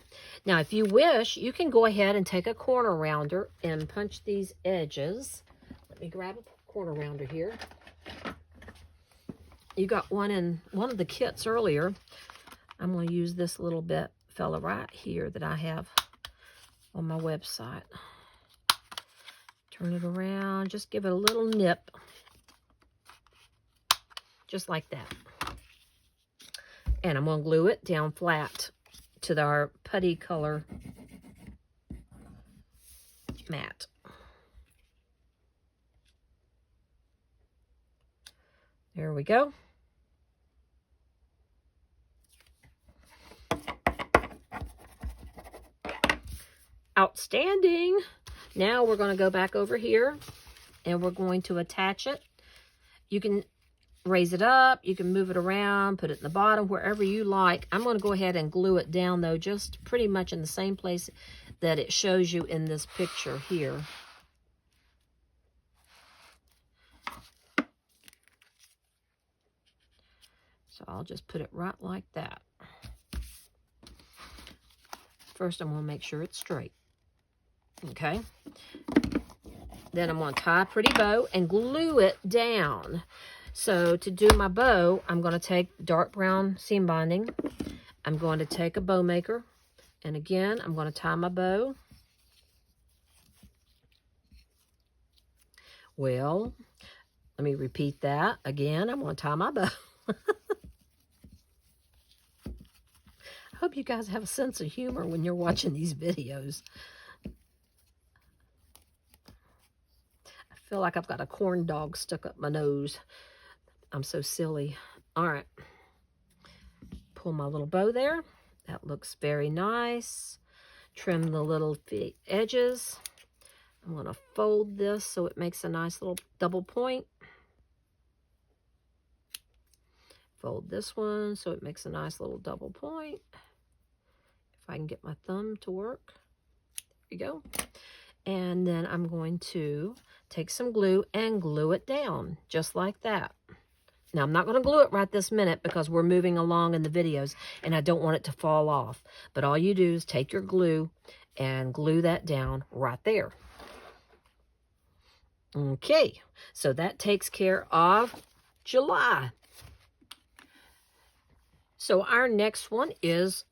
Now, if you wish, you can go ahead and take a corner rounder and punch these edges. Let me grab a corner rounder here. You got one in one of the kits earlier. I'm going to use this little bit fella right here that I have on my website. Turn it around, just give it a little nip. Just like that. And I'm going to glue it down flat to our putty color mat. There we go. Outstanding. Now we're going to go back over here and we're going to attach it. You can raise it up, you can move it around, put it in the bottom, wherever you like. I'm going to go ahead and glue it down though, just pretty much in the same place that it shows you in this picture here. So I'll just put it right like that. First, I'm going to make sure it's straight. Okay. Then I'm going to tie a pretty bow and glue it down. So to do my bow, I'm going to take dark brown seam binding. I'm going to take a bow maker. And again, I'm going to tie my bow. Well, let me repeat that. Again, I'm going to tie my bow. I hope you guys have a sense of humor when you're watching these videos. I feel like I've got a corn dog stuck up my nose. I'm so silly. All right. Pull my little bow there. That looks very nice. Trim the little edges. I'm going to fold this so it makes a nice little double point. Fold this one so it makes a nice little double point. If I can get my thumb to work. There you go. And then I'm going to take some glue and glue it down just like that. Now, I'm not going to glue it right this minute because we're moving along in the videos and I don't want it to fall off. But all you do is take your glue and glue that down right there. Okay, so that takes care of July. So our next one is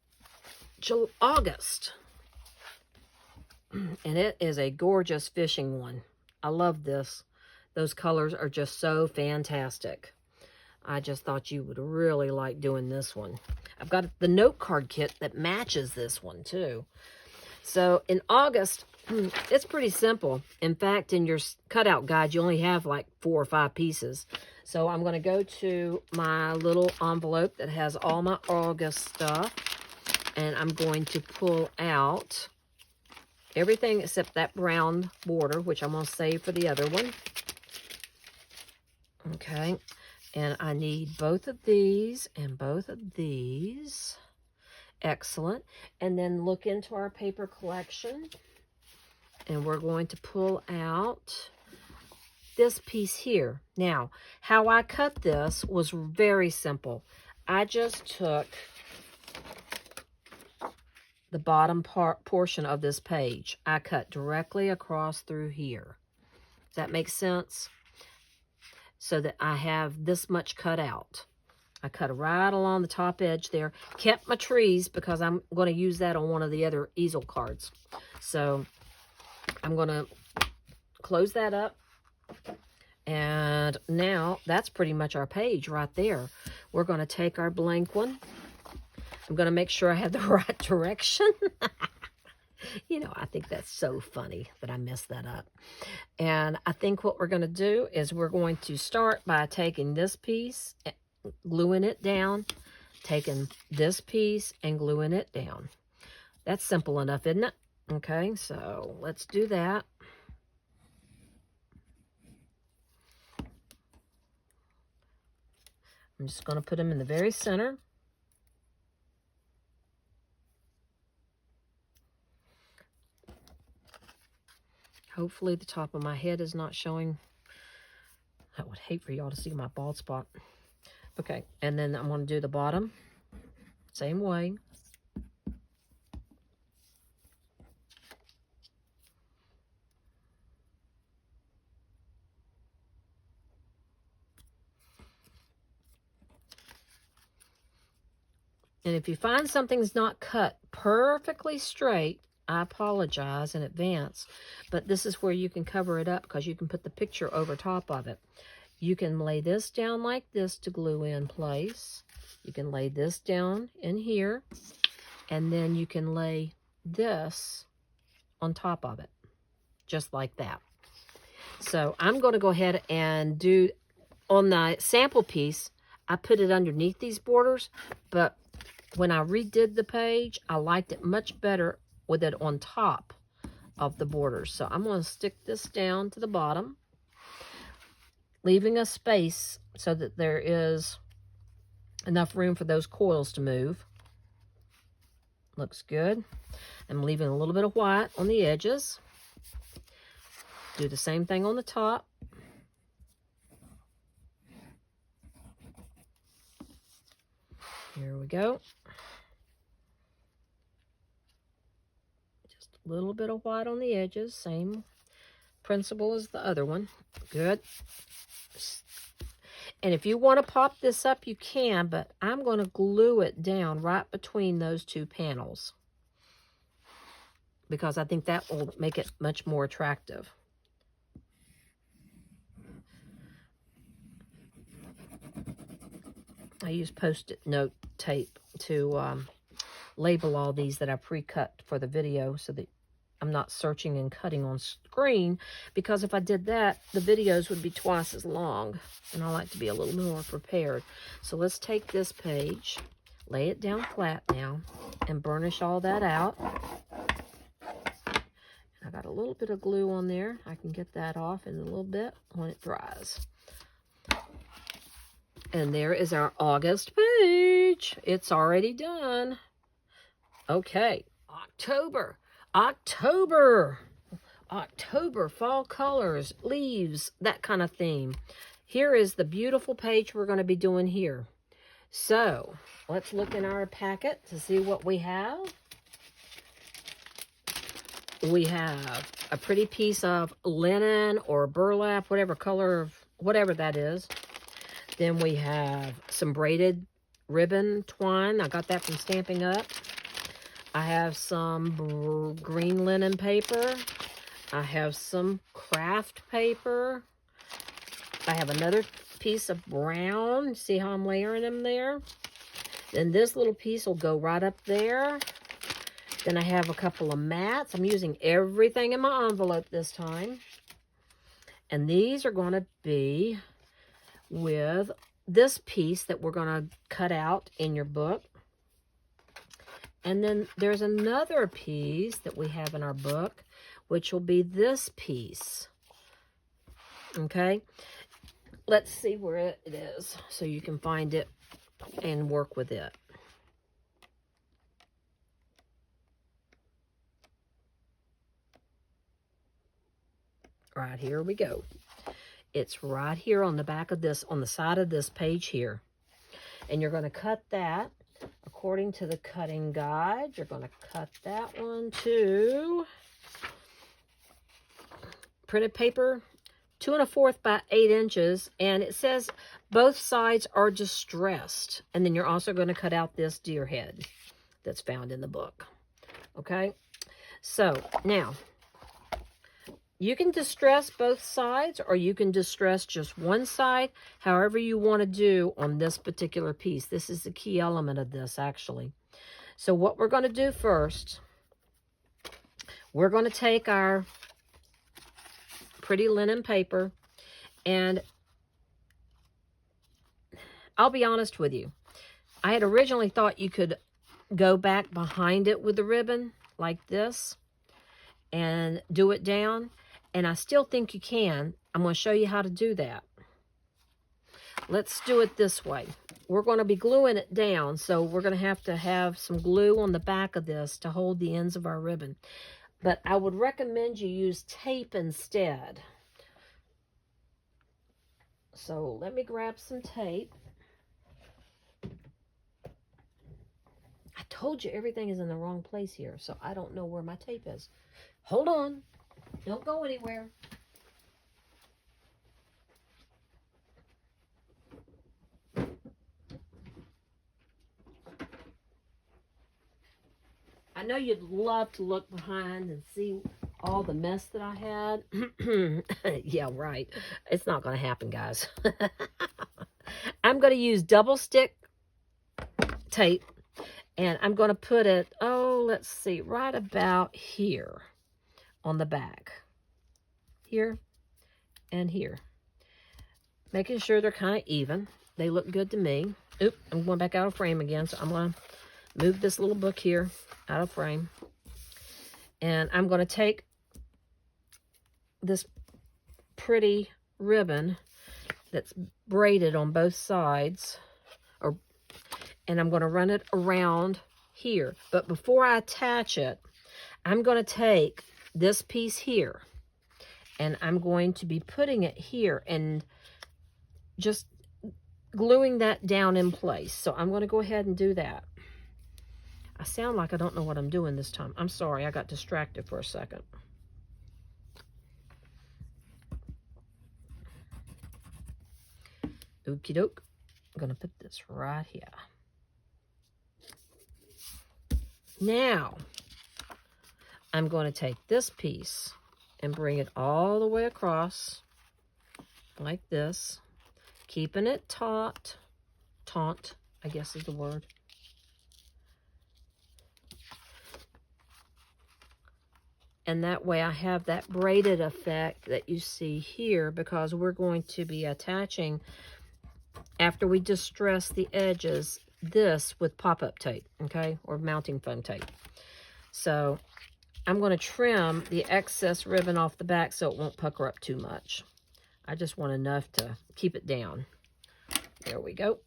August. And it is a gorgeous fishing one. I love this. Those colors are just so fantastic. I just thought you would really like doing this one. I've got the note card kit that matches this one too. So in August, it's pretty simple. In fact, in your cutout guide, you only have like 4 or 5 pieces. So I'm going to go to my little envelope that has all my August stuff. And I'm going to pull out everything except that brown border, which I'm going to save for the other one. Okay. And I need both of these and both of these. Excellent. And then look into our paper collection. And we're going to pull out this piece here. Now, how I cut this was very simple. I just took the bottom portion of this page. I cut directly across through here. Does that make sense? So that I have this much cut out. I cut right along the top edge there. Kept my trees because I'm going to use that on one of the other easel cards. So I'm going to close that up. And now that's pretty much our page right there. We're going to take our blank one. I'm going to make sure I have the right direction. You know, I think that's so funny that I messed that up. And I think what we're going to do is we're going to start by taking this piece, gluing it down, taking this piece and gluing it down. That's simple enough, isn't it? Okay, so let's do that. I'm just going to put them in the very center. Hopefully the top of my head is not showing. I would hate for y'all to see my bald spot. Okay, and then I'm going to do the bottom. Same way. And if you find something's not cut perfectly straight, I apologize in advance, but this is where you can cover it up because you can put the picture over top of it. You can lay this down like this to glue in place. You can lay this down in here, and then you can lay this on top of it, just like that. So I'm going to go ahead and do, on the sample piece, I put it underneath these borders, but when I redid the page, I liked it much better with it on top of the borders. So I'm going to stick this down to the bottom, leaving a space so that there is enough room for those coils to move. Looks good. I'm leaving a little bit of white on the edges. Do the same thing on the top. Here we go. Just a little bit of white on the edges. Same principle as the other one. Good. And if you want to pop this up, you can, but I'm going to glue it down right between those two panels, because I think that will make it much more attractive. I use Post-it note tape to label all these that I pre-cut for the video, so that I'm not searching and cutting on screen, because if I did that, the videos would be twice as long, and I like to be a little more prepared. So let's take this page, lay it down flat now, and burnish all that out. I got a little bit of glue on there. I can get that off in a little bit when it dries. And there is our August page. It's already done. Okay, October, fall colors, leaves, that kind of theme. Here is the beautiful page we're going to be doing here. So let's look in our packet to see what we have. We have a pretty piece of linen or burlap, whatever color, whatever that is. Then we have some braided ribbon twine. I got that from Stamping Up. I have some green linen paper. I have some craft paper. I have another piece of brown. See how I'm layering them there? Then this little piece will go right up there. Then I have a couple of mats. I'm using everything in my envelope this time. And these are going to be with this piece that we're going to cut out in your book. And then there's another piece that we have in our book, which will be this piece. Okay? Let's see where it is so you can find it and work with it. Right, here we go. It's right here on the back of this, on the side of this page here. And you're going to cut that according to the cutting guide. You're going to cut that one to printed paper 2 1/4 by 8 inches. And it says both sides are distressed. And then you're also going to cut out this deer head that's found in the book. Okay? So, now, you can distress both sides, or you can distress just one side, however you want to do on this particular piece. This is the key element of this, actually. So what we're going to do first, we're going to take our pretty linen paper, and I'll be honest with you. I had originally thought you could go back behind it with the ribbon like this and do it down. And I still think you can. I'm going to show you how to do that. Let's do it this way. We're going to be gluing it down, so we're going to have some glue on the back of this to hold the ends of our ribbon. But I would recommend you use tape instead. So let me grab some tape. I told you everything is in the wrong place here, so I don't know where my tape is. Hold on. Don't go anywhere. I know you'd love to look behind and see all the mess that I had. Yeah, right. It's not going to happen, guys. I'm going to use double stick tape, and I'm going to put it, let's see, right about here. On the back, here and here, making sure they're kind of even. They look good to me. Oop, I'm going back out of frame again, so I'm going to move this little book here out of frame, and I'm going to take this pretty ribbon that's braided on both sides, and I'm going to run it around here. But before I attach it, I'm going to take this piece here, and I'm going to be putting it here, and just gluing that down in place. So I'm going to go ahead and do that. I sound like I don't know what I'm doing this time. I'm sorry, I got distracted for a second. Okie doke. I'm going to put this right here. Now, I'm going to take this piece and bring it all the way across like this, keeping it taut, I guess is the word. And that way I have that braided effect that you see here, because we're going to be attaching, after we distress the edges, this with pop-up tape, okay, or mounting foam tape. So I'm going to trim the excess ribbon off the back so it won't pucker up too much. I just want enough to keep it down. There we go.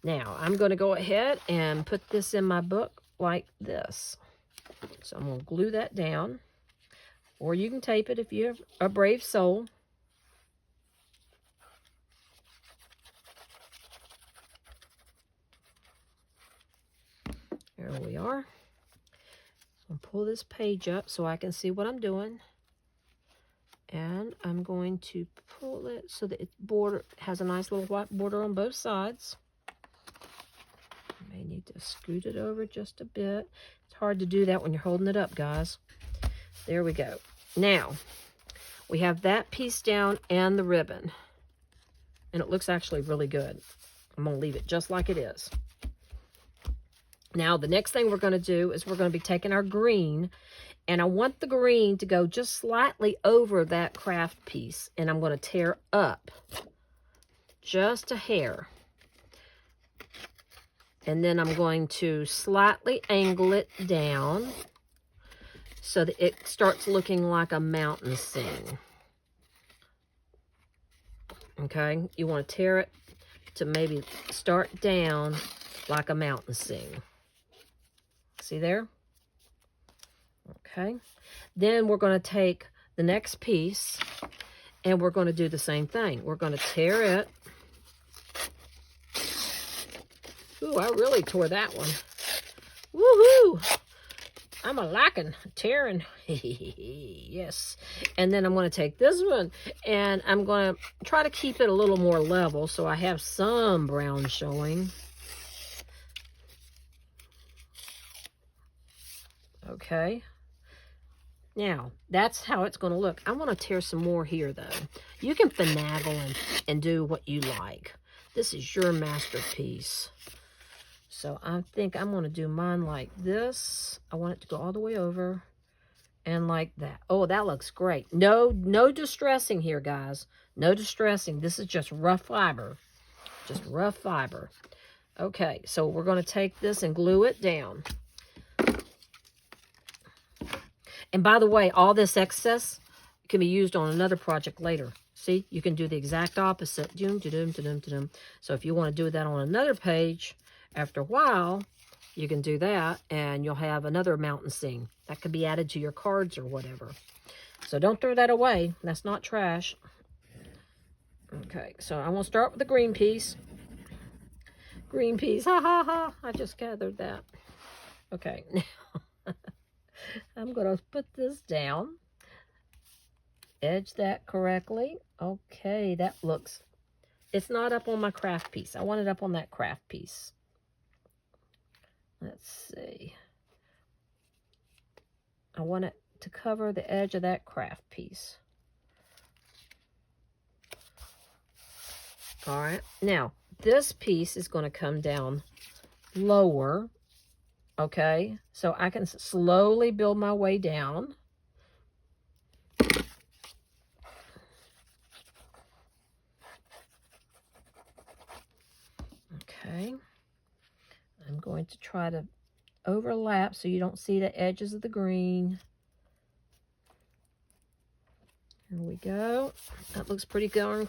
Now I'm going to go ahead and put this in my book like this. So I'm going to glue that down, or you can tape it if you have a brave soul. There we are. I'll pull this page up so I can see what I'm doing. And I'm going to pull it so that it has a nice little white border on both sides. I may need to scoot it over just a bit. It's hard to do that when you're holding it up, guys. There we go. Now, we have that piece down and the ribbon. And it looks actually really good. I'm going to leave it just like it is. Now, the next thing we're going to do is we're going to be taking our green, and I want the green to go just slightly over that craft piece, and I'm going to tear up just a hair. And then I'm going to slightly angle it down so that it starts looking like a mountain scene. Okay, you want to tear it to maybe start down like a mountain scene. See there? Okay. Then we're going to take the next piece and we're going to do the same thing. We're going to tear it. Ooh, I really tore that one. Woohoo! I'm a-liking tearing. Yes. And then I'm going to take this one and I'm going to try to keep it a little more level so I have some brown showing. Okay. Now, that's how it's going to look. I want to tear some more here, though. You can finagle and do what you like. This is your masterpiece. So I think I'm going to do mine like this. I want it to go all the way over and like that. Oh, that looks great. No distressing here, guys. No distressing. This is just rough fiber. Just rough fiber. Okay, so we're going to take this and glue it down. And by the way, all this excess can be used on another project later. See, you can do the exact opposite. So if you want to do that on another page, after a while, you can do that, and you'll have another mountain scene. That could be added to your cards or whatever. So don't throw that away. That's not trash. Okay, so I'm going to start with the green piece. Green piece, ha ha ha. I just gathered that. Okay, now I'm going to put this down. Edge that correctly. Okay, that looks, it's not up on my craft piece. I want it up on that craft piece. Let's see. I want it to cover the edge of that craft piece. All right, now this piece is going to come down lower. Okay, so I can slowly build my way down. Okay, I'm going to try to overlap so you don't see the edges of the green. Here we go. That looks pretty darn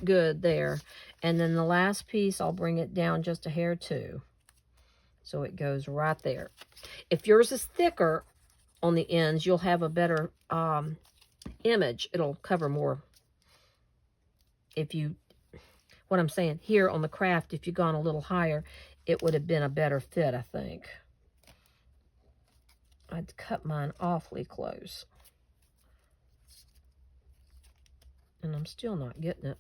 good there. And then the last piece, I'll bring it down just a hair too. So it goes right there. If yours is thicker on the ends, you'll have a better image. It'll cover more. what I'm saying. Here on the craft, if you'd gone a little higher, it would have been a better fit, I think. I'd cut mine awfully close. And I'm still not getting it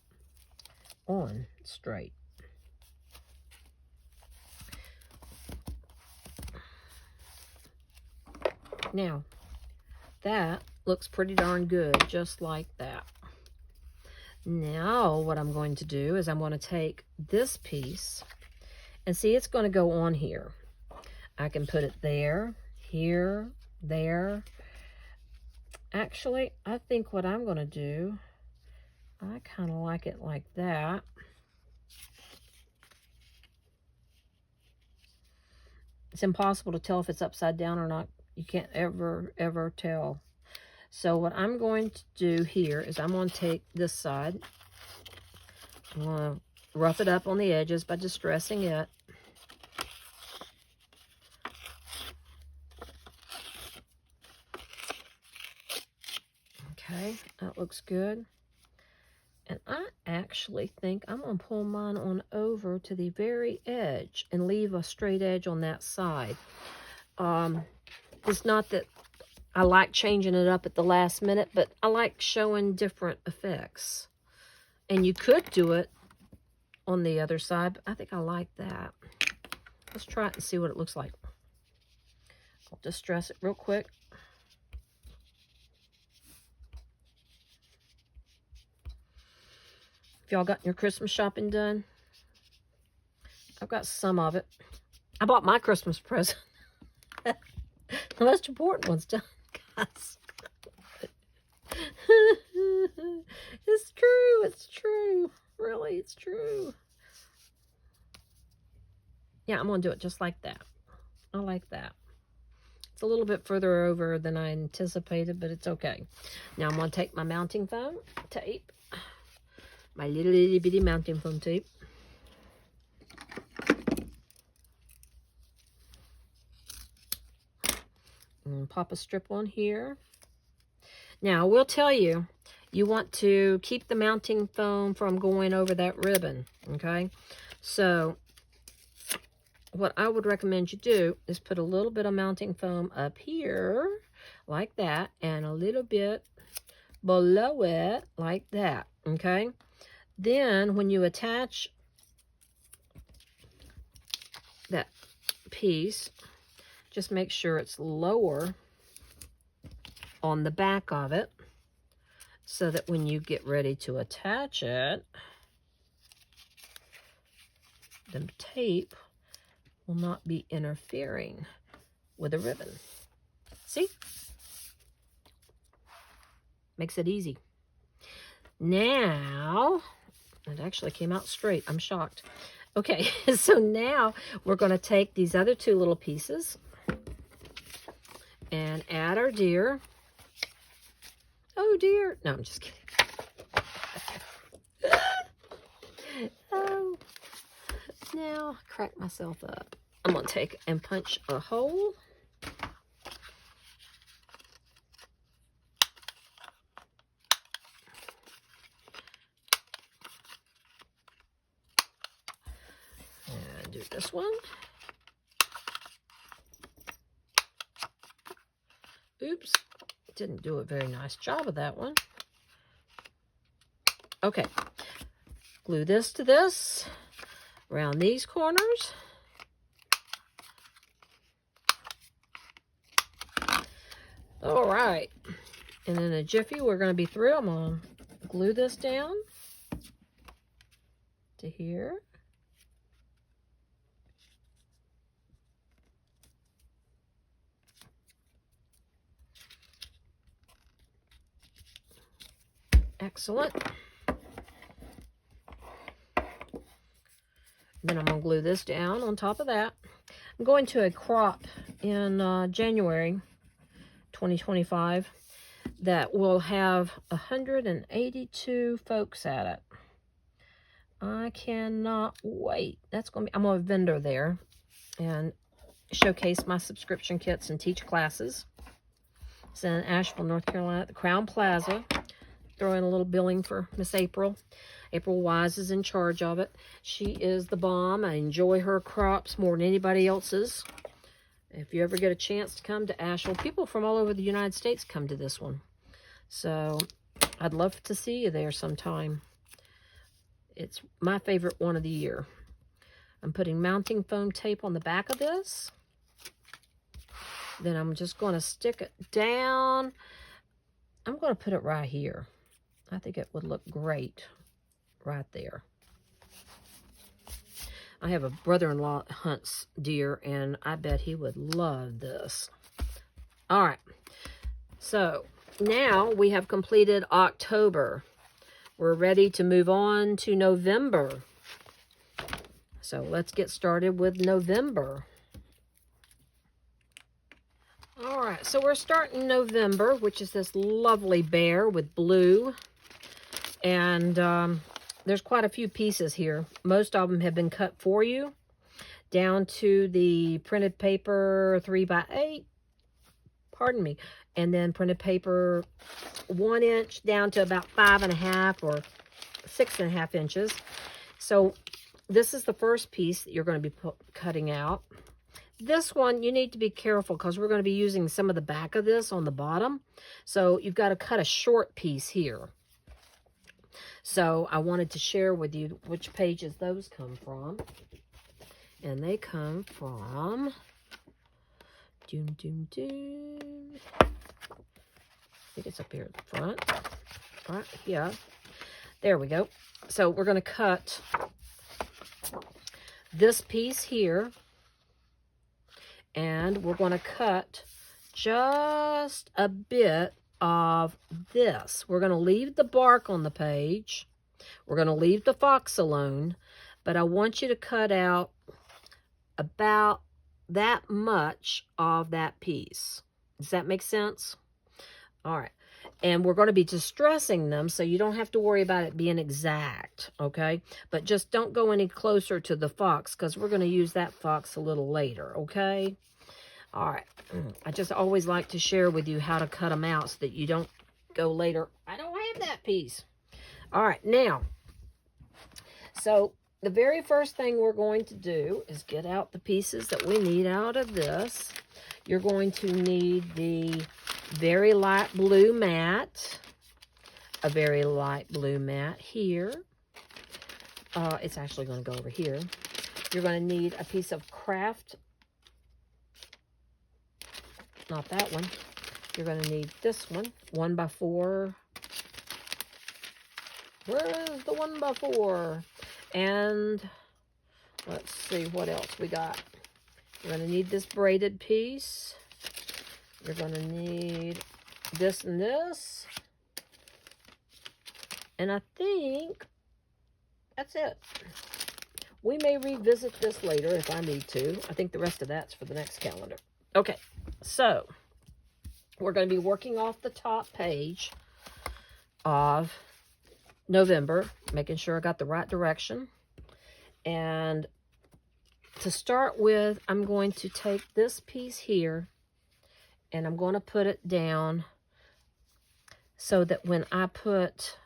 on straight. Now, that looks pretty darn good, just like that. Now, what I'm going to do is I'm going to take this piece, and see, it's going to go on here. I can put it there, here, there. Actually, I think what I'm going to do, I kind of like it like that. It's impossible to tell if it's upside down or not. You can't ever tell. So what I'm going to do here is I'm going to take this side. I'm going to rough it up on the edges by distressing it. Okay, that looks good. And I actually think I'm going to pull mine on over to the very edge and leave a straight edge on that side. It's not that I like changing it up at the last minute, but I like showing different effects. And you could do it on the other side, but I think I like that. Let's try it and see what it looks like. I'll distress it real quick. If y'all got your Christmas shopping done, I've got some of it. I bought my Christmas present. The most important one's done, guys. It's true. It's true. Really, it's true. Yeah, I'm going to do it just like that. I like that. It's a little bit further over than I anticipated, but it's okay. Now I'm going to take my mounting foam tape. My little itty bitty mounting foam tape. And pop a strip on here. Now, I will tell you, you want to keep the mounting foam from going over that ribbon, okay? So, what I would recommend you do is put a little bit of mounting foam up here, like that, and a little bit below it, like that, okay? Then, when you attach that piece, just make sure it's lower on the back of it, so that when you get ready to attach it, the tape will not be interfering with the ribbon. See? Makes it easy. Now, it actually came out straight. I'm shocked. Okay, so now we're going to take these other two little pieces and add our deer. Oh dear. No, I'm just kidding. Oh, now I crack myself up. I'm going to take and punch a hole. And do this one. Oops. Didn't do a very nice job of that one. Okay. Glue this to this around these corners. All right. And in a jiffy, we're going to be through. I'm going to glue this down to here. Excellent. Then I'm going to glue this down on top of that. I'm going to a crop in January 2025 that will have 182 folks at it. I cannot wait. That's going to be, I'm a vendor there and showcase my subscription kits and teach classes. It's in Asheville, North Carolina, at the Crown Plaza. Throw in a little billing for Miss April. April Wise is in charge of it. She is the bomb. I enjoy her crops more than anybody else's. If you ever get a chance to come to Asheville, people from all over the United States come to this one. So I'd love to see you there sometime. It's my favorite one of the year. I'm putting mounting foam tape on the back of this. Then I'm just going to stick it down. I'm going to put it right here. I think it would look great right there. I have a brother-in-law that hunts deer, and I bet he would love this. All right. So now we have completed October. We're ready to move on to November. So let's get started with November. All right, so we're starting November, which is this lovely bear with blue. And there's quite a few pieces here. Most of them have been cut for you, down to the printed paper 3x8, pardon me, and then printed paper 1 inch down to about 5.5 or 6.5 inches. So this is the first piece that you're going to be cutting out. This one, you need to be careful because we're going to be using some of the back of this on the bottom. So you've got to cut a short piece here. So I wanted to share with you which pages those come from. And they come from... I think it's up here at the front. Right, yeah. There we go. So we're going to cut this piece here. And we're going to cut just a bit of this. We're going to leave the bark on the page. We're going to leave the fox alone. But I want you to cut out about that much of that piece. Does that make sense? All right. And we're going to be distressing them, so you don't have to worry about it being exact, okay? But just don't go any closer to the fox, because we're going to use that fox a little later, okay? All right. I just always like to share with you how to cut them out so that you don't go later, I don't have that piece. All right, now, so the very first thing we're going to do is get out the pieces that we need out of this. You're going to need the very light blue mat, a very light blue mat here. It's actually going to go over here. You're going to need a piece of craft, not that one. You're going to need this one, 1x4. Where's the 1x4? And let's see what else we got. You're going to need this braided piece. You're going to need this and this. And I think that's it. We may revisit this later if I need to. I think the rest of that's for the next calendar. Okay, so we're going to be working off the top page of November, making sure I got the right direction. And to start with, I'm going to take this piece here and I'm going to put it down so that when I put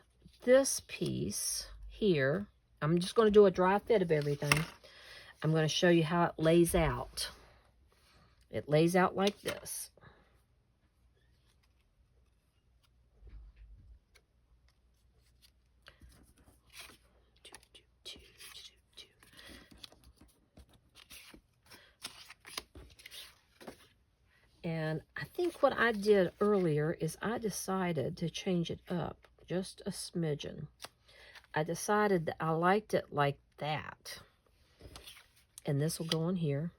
this piece here, I'm just going to do a dry fit of everything. I'm going to show you how it lays out. It lays out like this. And I think what I did earlier is I decided to change it up just a smidgen. I decided that I liked it like that. And this will go on here.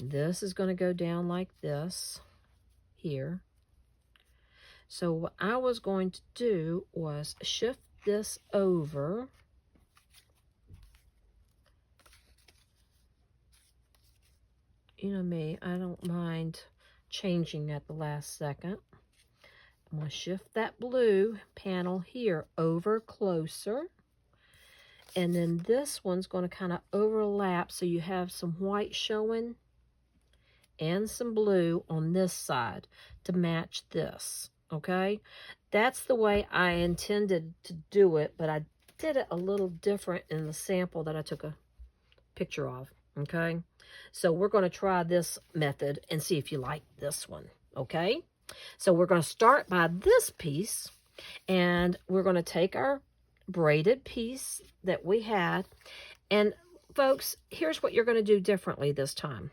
This is going to go down like this here. So what I was going to do was shift this over. You know me, I don't mind changing at the last second. I'm going to shift that blue panel here over closer. And then this one's going to kind of overlap so you have some white showing and some blue on this side to match this, okay? That's the way I intended to do it, but I did it a little different in the sample that I took a picture of, okay? So we're going to try this method and see if you like this one, okay? So we're going to start by this piece, and we're going to take our braided piece that we had, and folks, here's what you're going to do differently this time.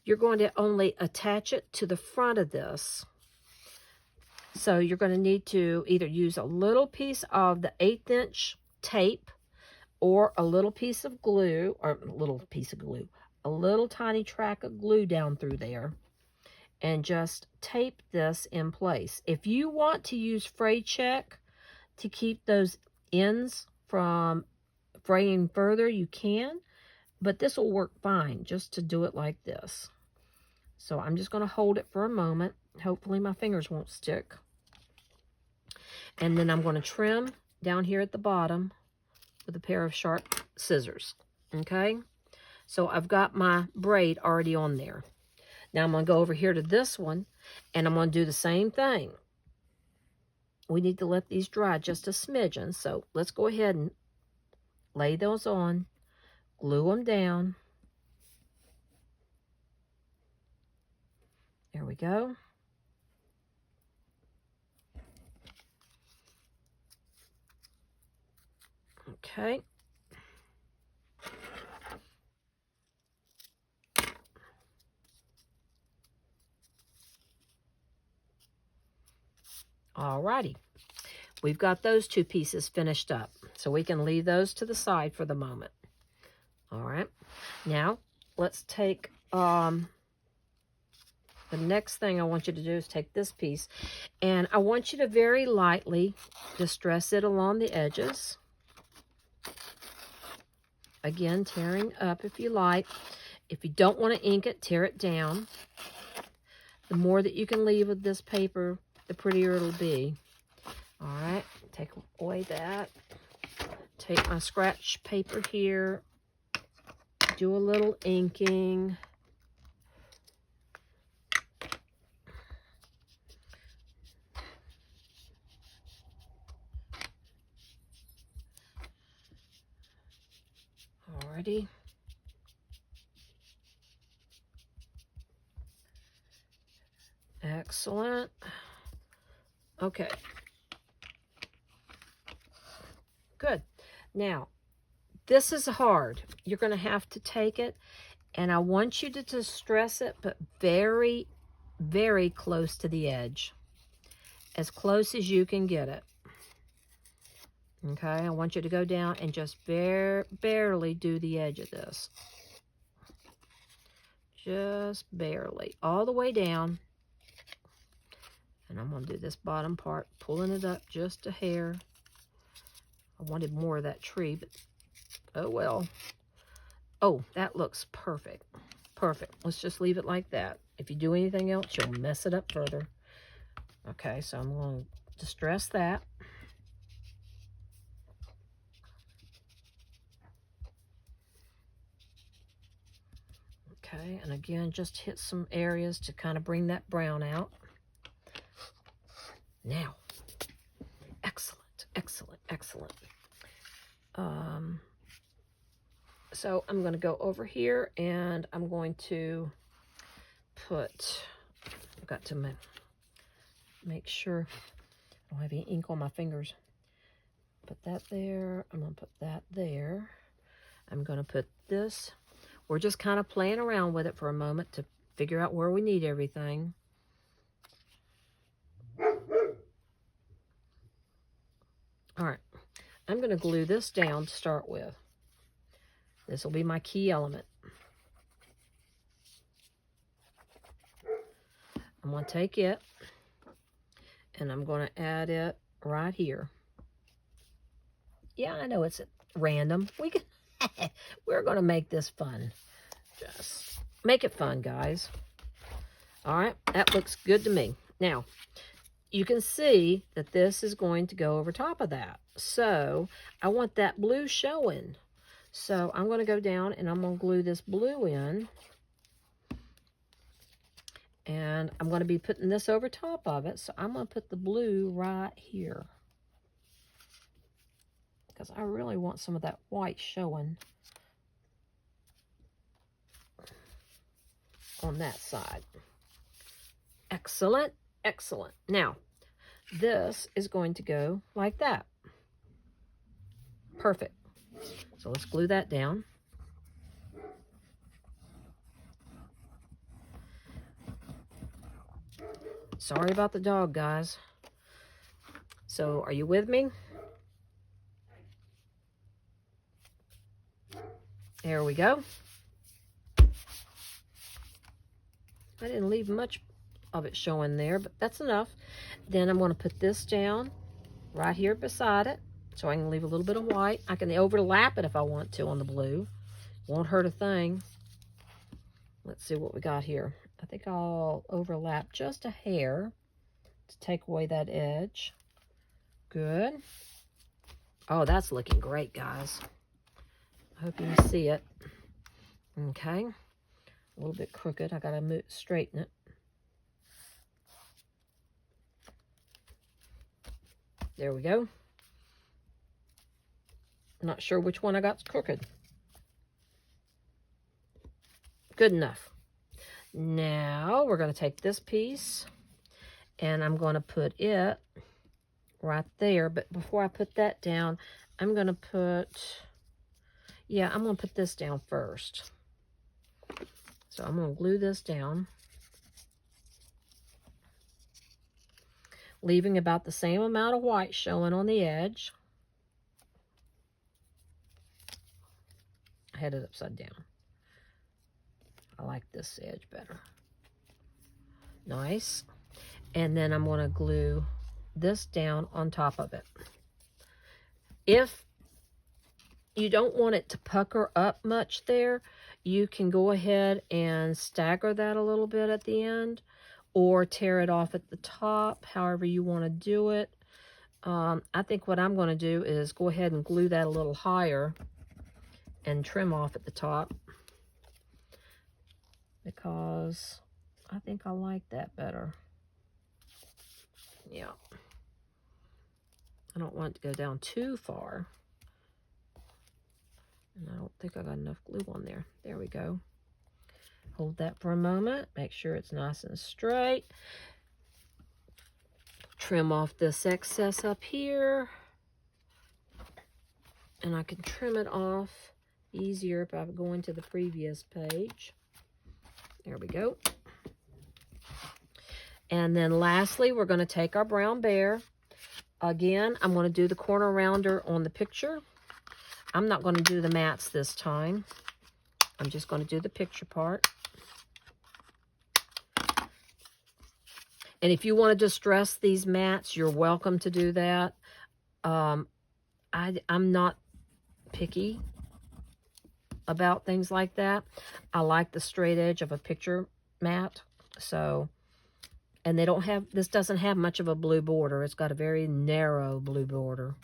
You're going to only attach it to the front of this. So you're going to need to either use a little piece of the 1/8 inch tape or a little piece of glue, a little tiny track of glue down through there, and just tape this in place. If you want to use fray check to keep those ends from fraying further, you can, but this will work fine just to do it like this. So I'm just going to hold it for a moment. Hopefully my fingers won't stick. And then I'm going to trim down here at the bottom with a pair of sharp scissors. Okay? So I've got my braid already on there. Now I'm going to go over here to this one, and I'm going to do the same thing. We need to let these dry just a smidgen. So let's go ahead and lay those on, glue them down. There we go. Okay. Alrighty. We've got those two pieces finished up, so we can leave those to the side for the moment. All right. Now, let's take, the next thing I want you to do is take this piece, and I want you to very lightly distress it along the edges. Again, tearing up if you like. If you don't want to ink it, tear it down. The more that you can leave with this paper, the prettier it'll be. All right, take away that. Take my scratch paper here. Do a little inking. Alrighty. Excellent. Okay. Good. Now, this is hard. You're going to have to take it, and I want you to distress it, but very, very close to the edge. As close as you can get it. Okay, I want you to go down and just barely do the edge of this. Just barely. All the way down. And I'm going to do this bottom part, pulling it up just a hair. I wanted more of that tree, but oh well. Oh, that looks perfect. Perfect. Let's just leave it like that. If you do anything else, you'll mess it up further. Okay, so I'm going to distress that. Okay, and again, just hit some areas to kind of bring that brown out. Now, excellent, excellent, excellent. So I'm going to go over here, and I'm going to put, I've got to make sure I don't have any ink on my fingers. Put that there. I'm going to put that there. I'm going to put this. We're just kind of playing around with it for a moment to figure out where we need everything. All right. I'm going to glue this down to start with. This will be my key element. I'm going to take it, and I'm going to add it right here. Yeah, I know it's random. We're going to make this fun. Just make it fun, guys. All right, that looks good to me. Now, you can see that this is going to go over top of that. So, I want that blue showing. So, I'm going to go down, and I'm going to glue this blue in. And I'm going to be putting this over top of it. So, I'm going to put the blue right here. because I really want some of that white showing on that side. Excellent, excellent. Now, this is going to go like that. Perfect. So let's glue that down. Sorry about the dog, guys. So, are you with me? There we go. I didn't leave much of it showing there, but that's enough. Then I'm going to put this down right here beside it, so I can leave a little bit of white. I can overlap it if I want to on the blue. Won't hurt a thing. Let's see what we got here. I think I'll overlap just a hair to take away that edge. Good. Oh, that's looking great, guys. I hope you can see it. Okay. A little bit crooked. I got to straighten it. There we go. I'm not sure which one I got crooked. Good enough. Now we're going to take this piece and I'm going to put it right there. But before I put that down, I'm going to put, I'm going to put this down first. So I'm going to glue this down, leaving about the same amount of white showing on the edge. I had it upside down. I like this edge better. Nice. And then I'm going to glue this down on top of it. If you don't want it to pucker up much there, you can go ahead and stagger that a little bit at the end or tear it off at the top, however you want to do it. I think what I'm going to do is go ahead and glue that a little higher and trim off at the top, because I think I like that better. Yeah. I don't want it to go down too far. And I don't think I got enough glue on there. There we go. Hold that for a moment. Make sure it's nice and straight. Trim off this excess up here. And I can trim it off easier if I go into the previous page. There we go. And then lastly, we're going to take our brown bear. Again, I'm going to do the corner rounder on the picture. I'm not going to do the mats this time. I'm just going to do the picture part. And if you want to distress these mats, you're welcome to do that. I'm not picky about things like that. I like the straight edge of a picture mat. So, and they don't have, this doesn't have much of a blue border. It's got a very narrow blue border,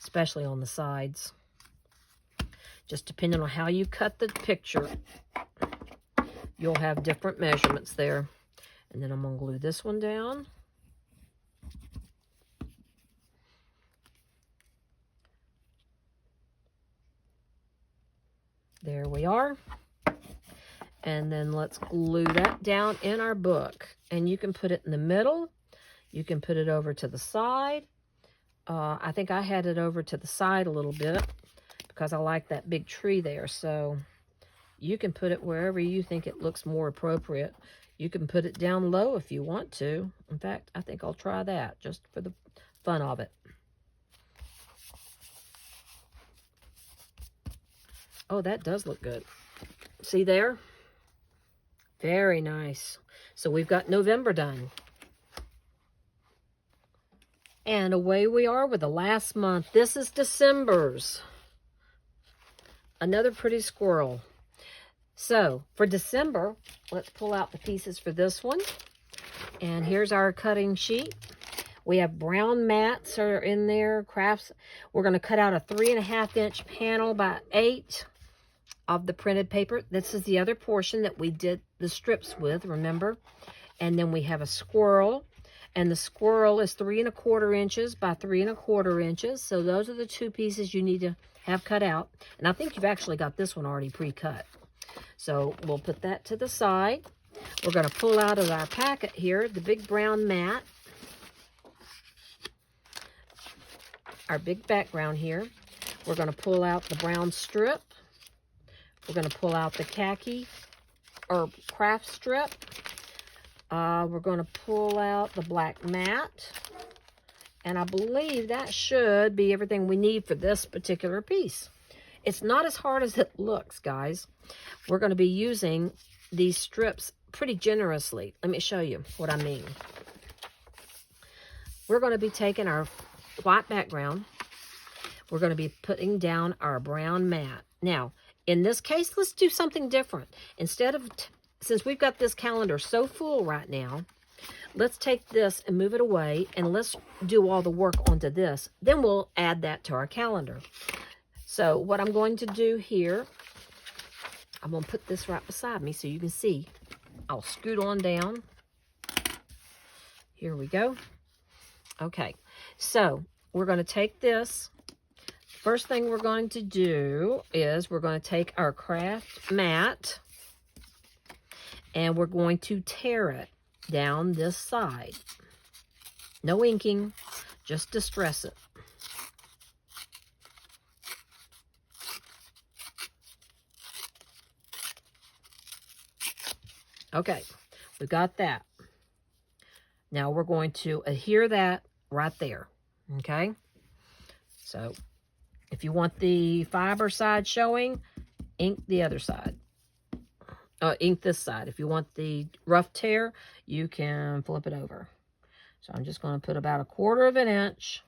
especially on the sides. Just depending on how you cut the picture, you'll have different measurements there. And then I'm going to glue this one down. There we are. And then let's glue that down in our book. And you can put it in the middle. You can put it over to the side. I think I had it over to the side a little bit because I like that big tree there. So you can put it wherever you think it looks more appropriate. You can put it down low if you want to. In fact, I think I'll try that just for the fun of it. Oh, that does look good. See there? Very nice. So we've got November done. And away we are with the last month. This is December's. Another pretty squirrel. So for December, let's pull out the pieces for this one. And here's our cutting sheet. We have brown mats are in there, crafts. We're going to cut out a 3.5-inch panel by 8 of the printed paper. This is the other portion that we did the strips with, remember? And then we have a squirrel. And the squirrel is 3 1/4 inches by 3 1/4 inches. So those are the 2 pieces you need to have cut out. And I think you've actually got this one already pre-cut. So we'll put that to the side. We're going to pull out of our packet here the big brown mat. Our big background here. We're going to pull out the brown strip. We're going to pull out the khaki or craft strip. We're going to pull out the black mat. And I believe that should be everything we need for this particular piece. It's not as hard as it looks, guys. We're going to be using these strips pretty generously. Let me show you what I mean. We're going to be taking our white background. We're going to be putting down our brown mat. Now, in this case, let's do something different. Instead of, since we've got this calendar so full right now, let's take this and move it away, and let's do all the work onto this. Then we'll add that to our calendar. So what I'm going to do here, I'm going to put this right beside me so you can see. I'll scoot on down. Here we go. Okay, so we're going to take this. First thing we're going to do is we're going to take our craft mat and we're going to tear it down this side. No inking, just distress it. Okay, we got that. Now we're going to adhere that right there, okay? So if you want the fiber side showing, ink the other side. Ink this side. If you want the rough tear, you can flip it over. So I'm just going to put about 1/4 inch.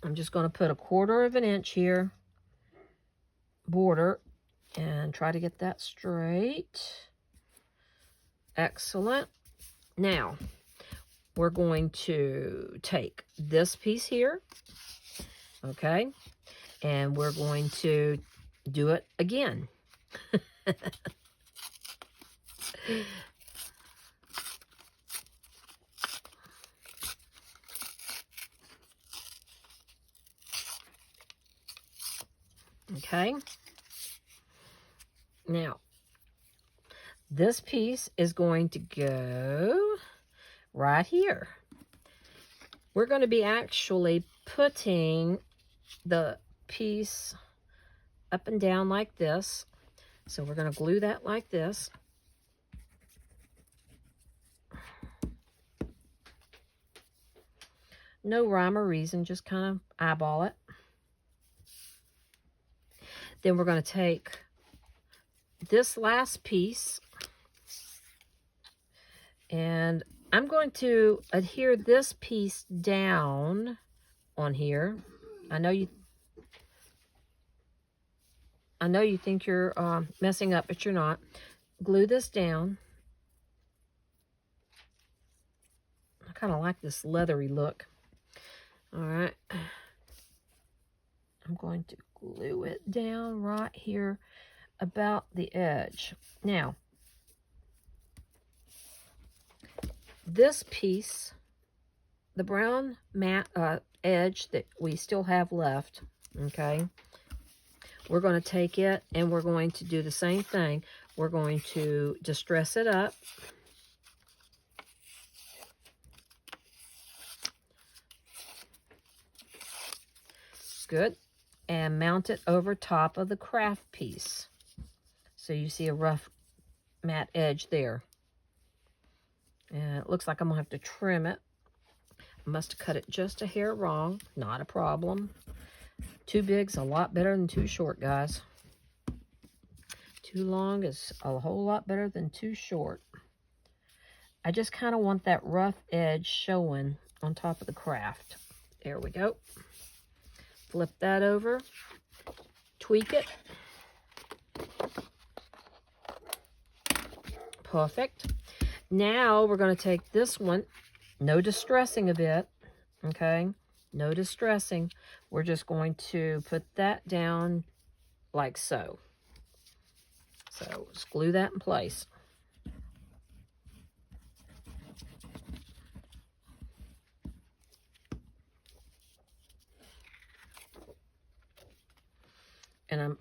I'm just going to put 1/4 inch here, border, and try to get that straight. Excellent. Now, we're going to take this piece here, okay, and we're going to do it again. Okay. Now, this piece is going to go right here. We're going to be actually putting the piece up and down like this. So we're going to glue that like this. No rhyme or reason, just kind of eyeball it. Then we're going to take this last piece and I'm going to adhere this piece down on here. I know you think you're messing up, but you're not. Glue this down. I kind of like this leathery look. All right. I'm going to glue it down right here about the edge. Now, this piece, the brown matte edge that we still have left, okay, we're going to take it and we're going to do the same thing. We're going to distress it up. Good. And mount it over top of the craft piece. So you see a rough matte edge there. And it looks like I'm going to have to trim it. I must have cut it just a hair wrong. Not a problem. Too big's a lot better than too short, guys. Too long is a whole lot better than too short. I just kind of want that rough edge showing on top of the craft. There we go. Flip that over. Tweak it. Perfect. Now we're going to take this one. No distressing of it. Okay? No distressing. We're just going to put that down like so. So just glue that in place.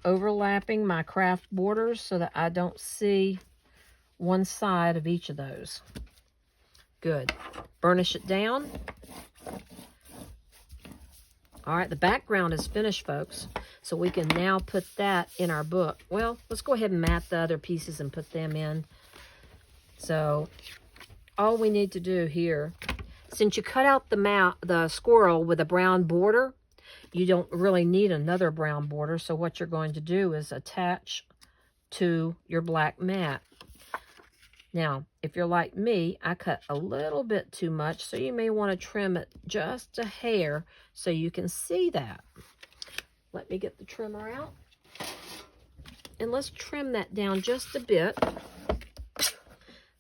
overlapping my craft borders so that I don't see one side of each of those. Good. Burnish it down. All right, the background is finished, folks. So we can now put that in our book. Well, let's go ahead and mat the other pieces and put them in. So all we need to do here, since you cut out the squirrel with a brown border, you don't really need another brown border. So what you're going to do is attach to your black mat. Now, if you're like me, I cut a little bit too much, so you may want to trim it just a hair so you can see that. Let me get the trimmer out. And let's trim that down just a bit,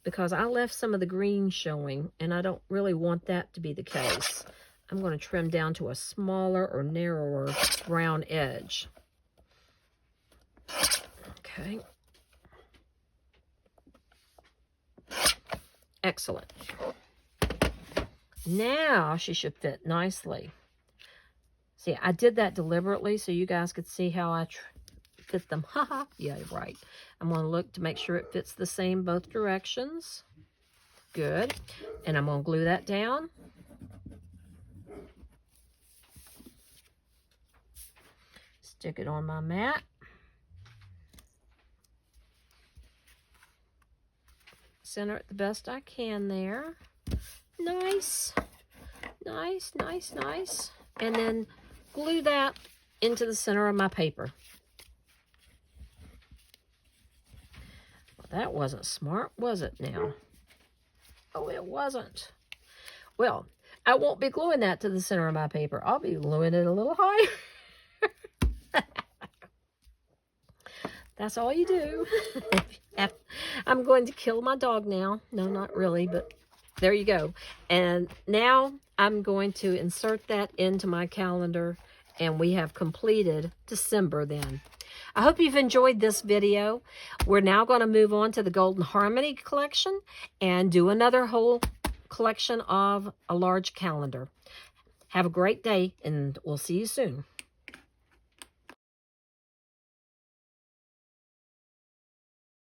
because I left some of the green showing, and I don't really want that to be the case. I'm going to trim down to a smaller or narrower brown edge. Okay. Excellent. Now she should fit nicely. See, I did that deliberately so you guys could see how I fit them. Haha. Yeah, right. I'm going to look to make sure it fits the same both directions. Good. And I'm going to glue that down. Stick it on my mat. Center it the best I can there. Nice. Nice, nice, nice. And then glue that into the center of my paper. Well, that wasn't smart, was it now? Oh, it wasn't. Well, I won't be gluing that to the center of my paper. I'll be gluing it a little higher. That's all you do. I'm going to kill my dog now. No, not really, but there you go. And now I'm going to insert that into my calendar, and we have completed December then. I hope you've enjoyed this video. We're now going to move on to the Golden Harmony collection and do another whole collection of a large calendar. Have a great day, and we'll see you soon.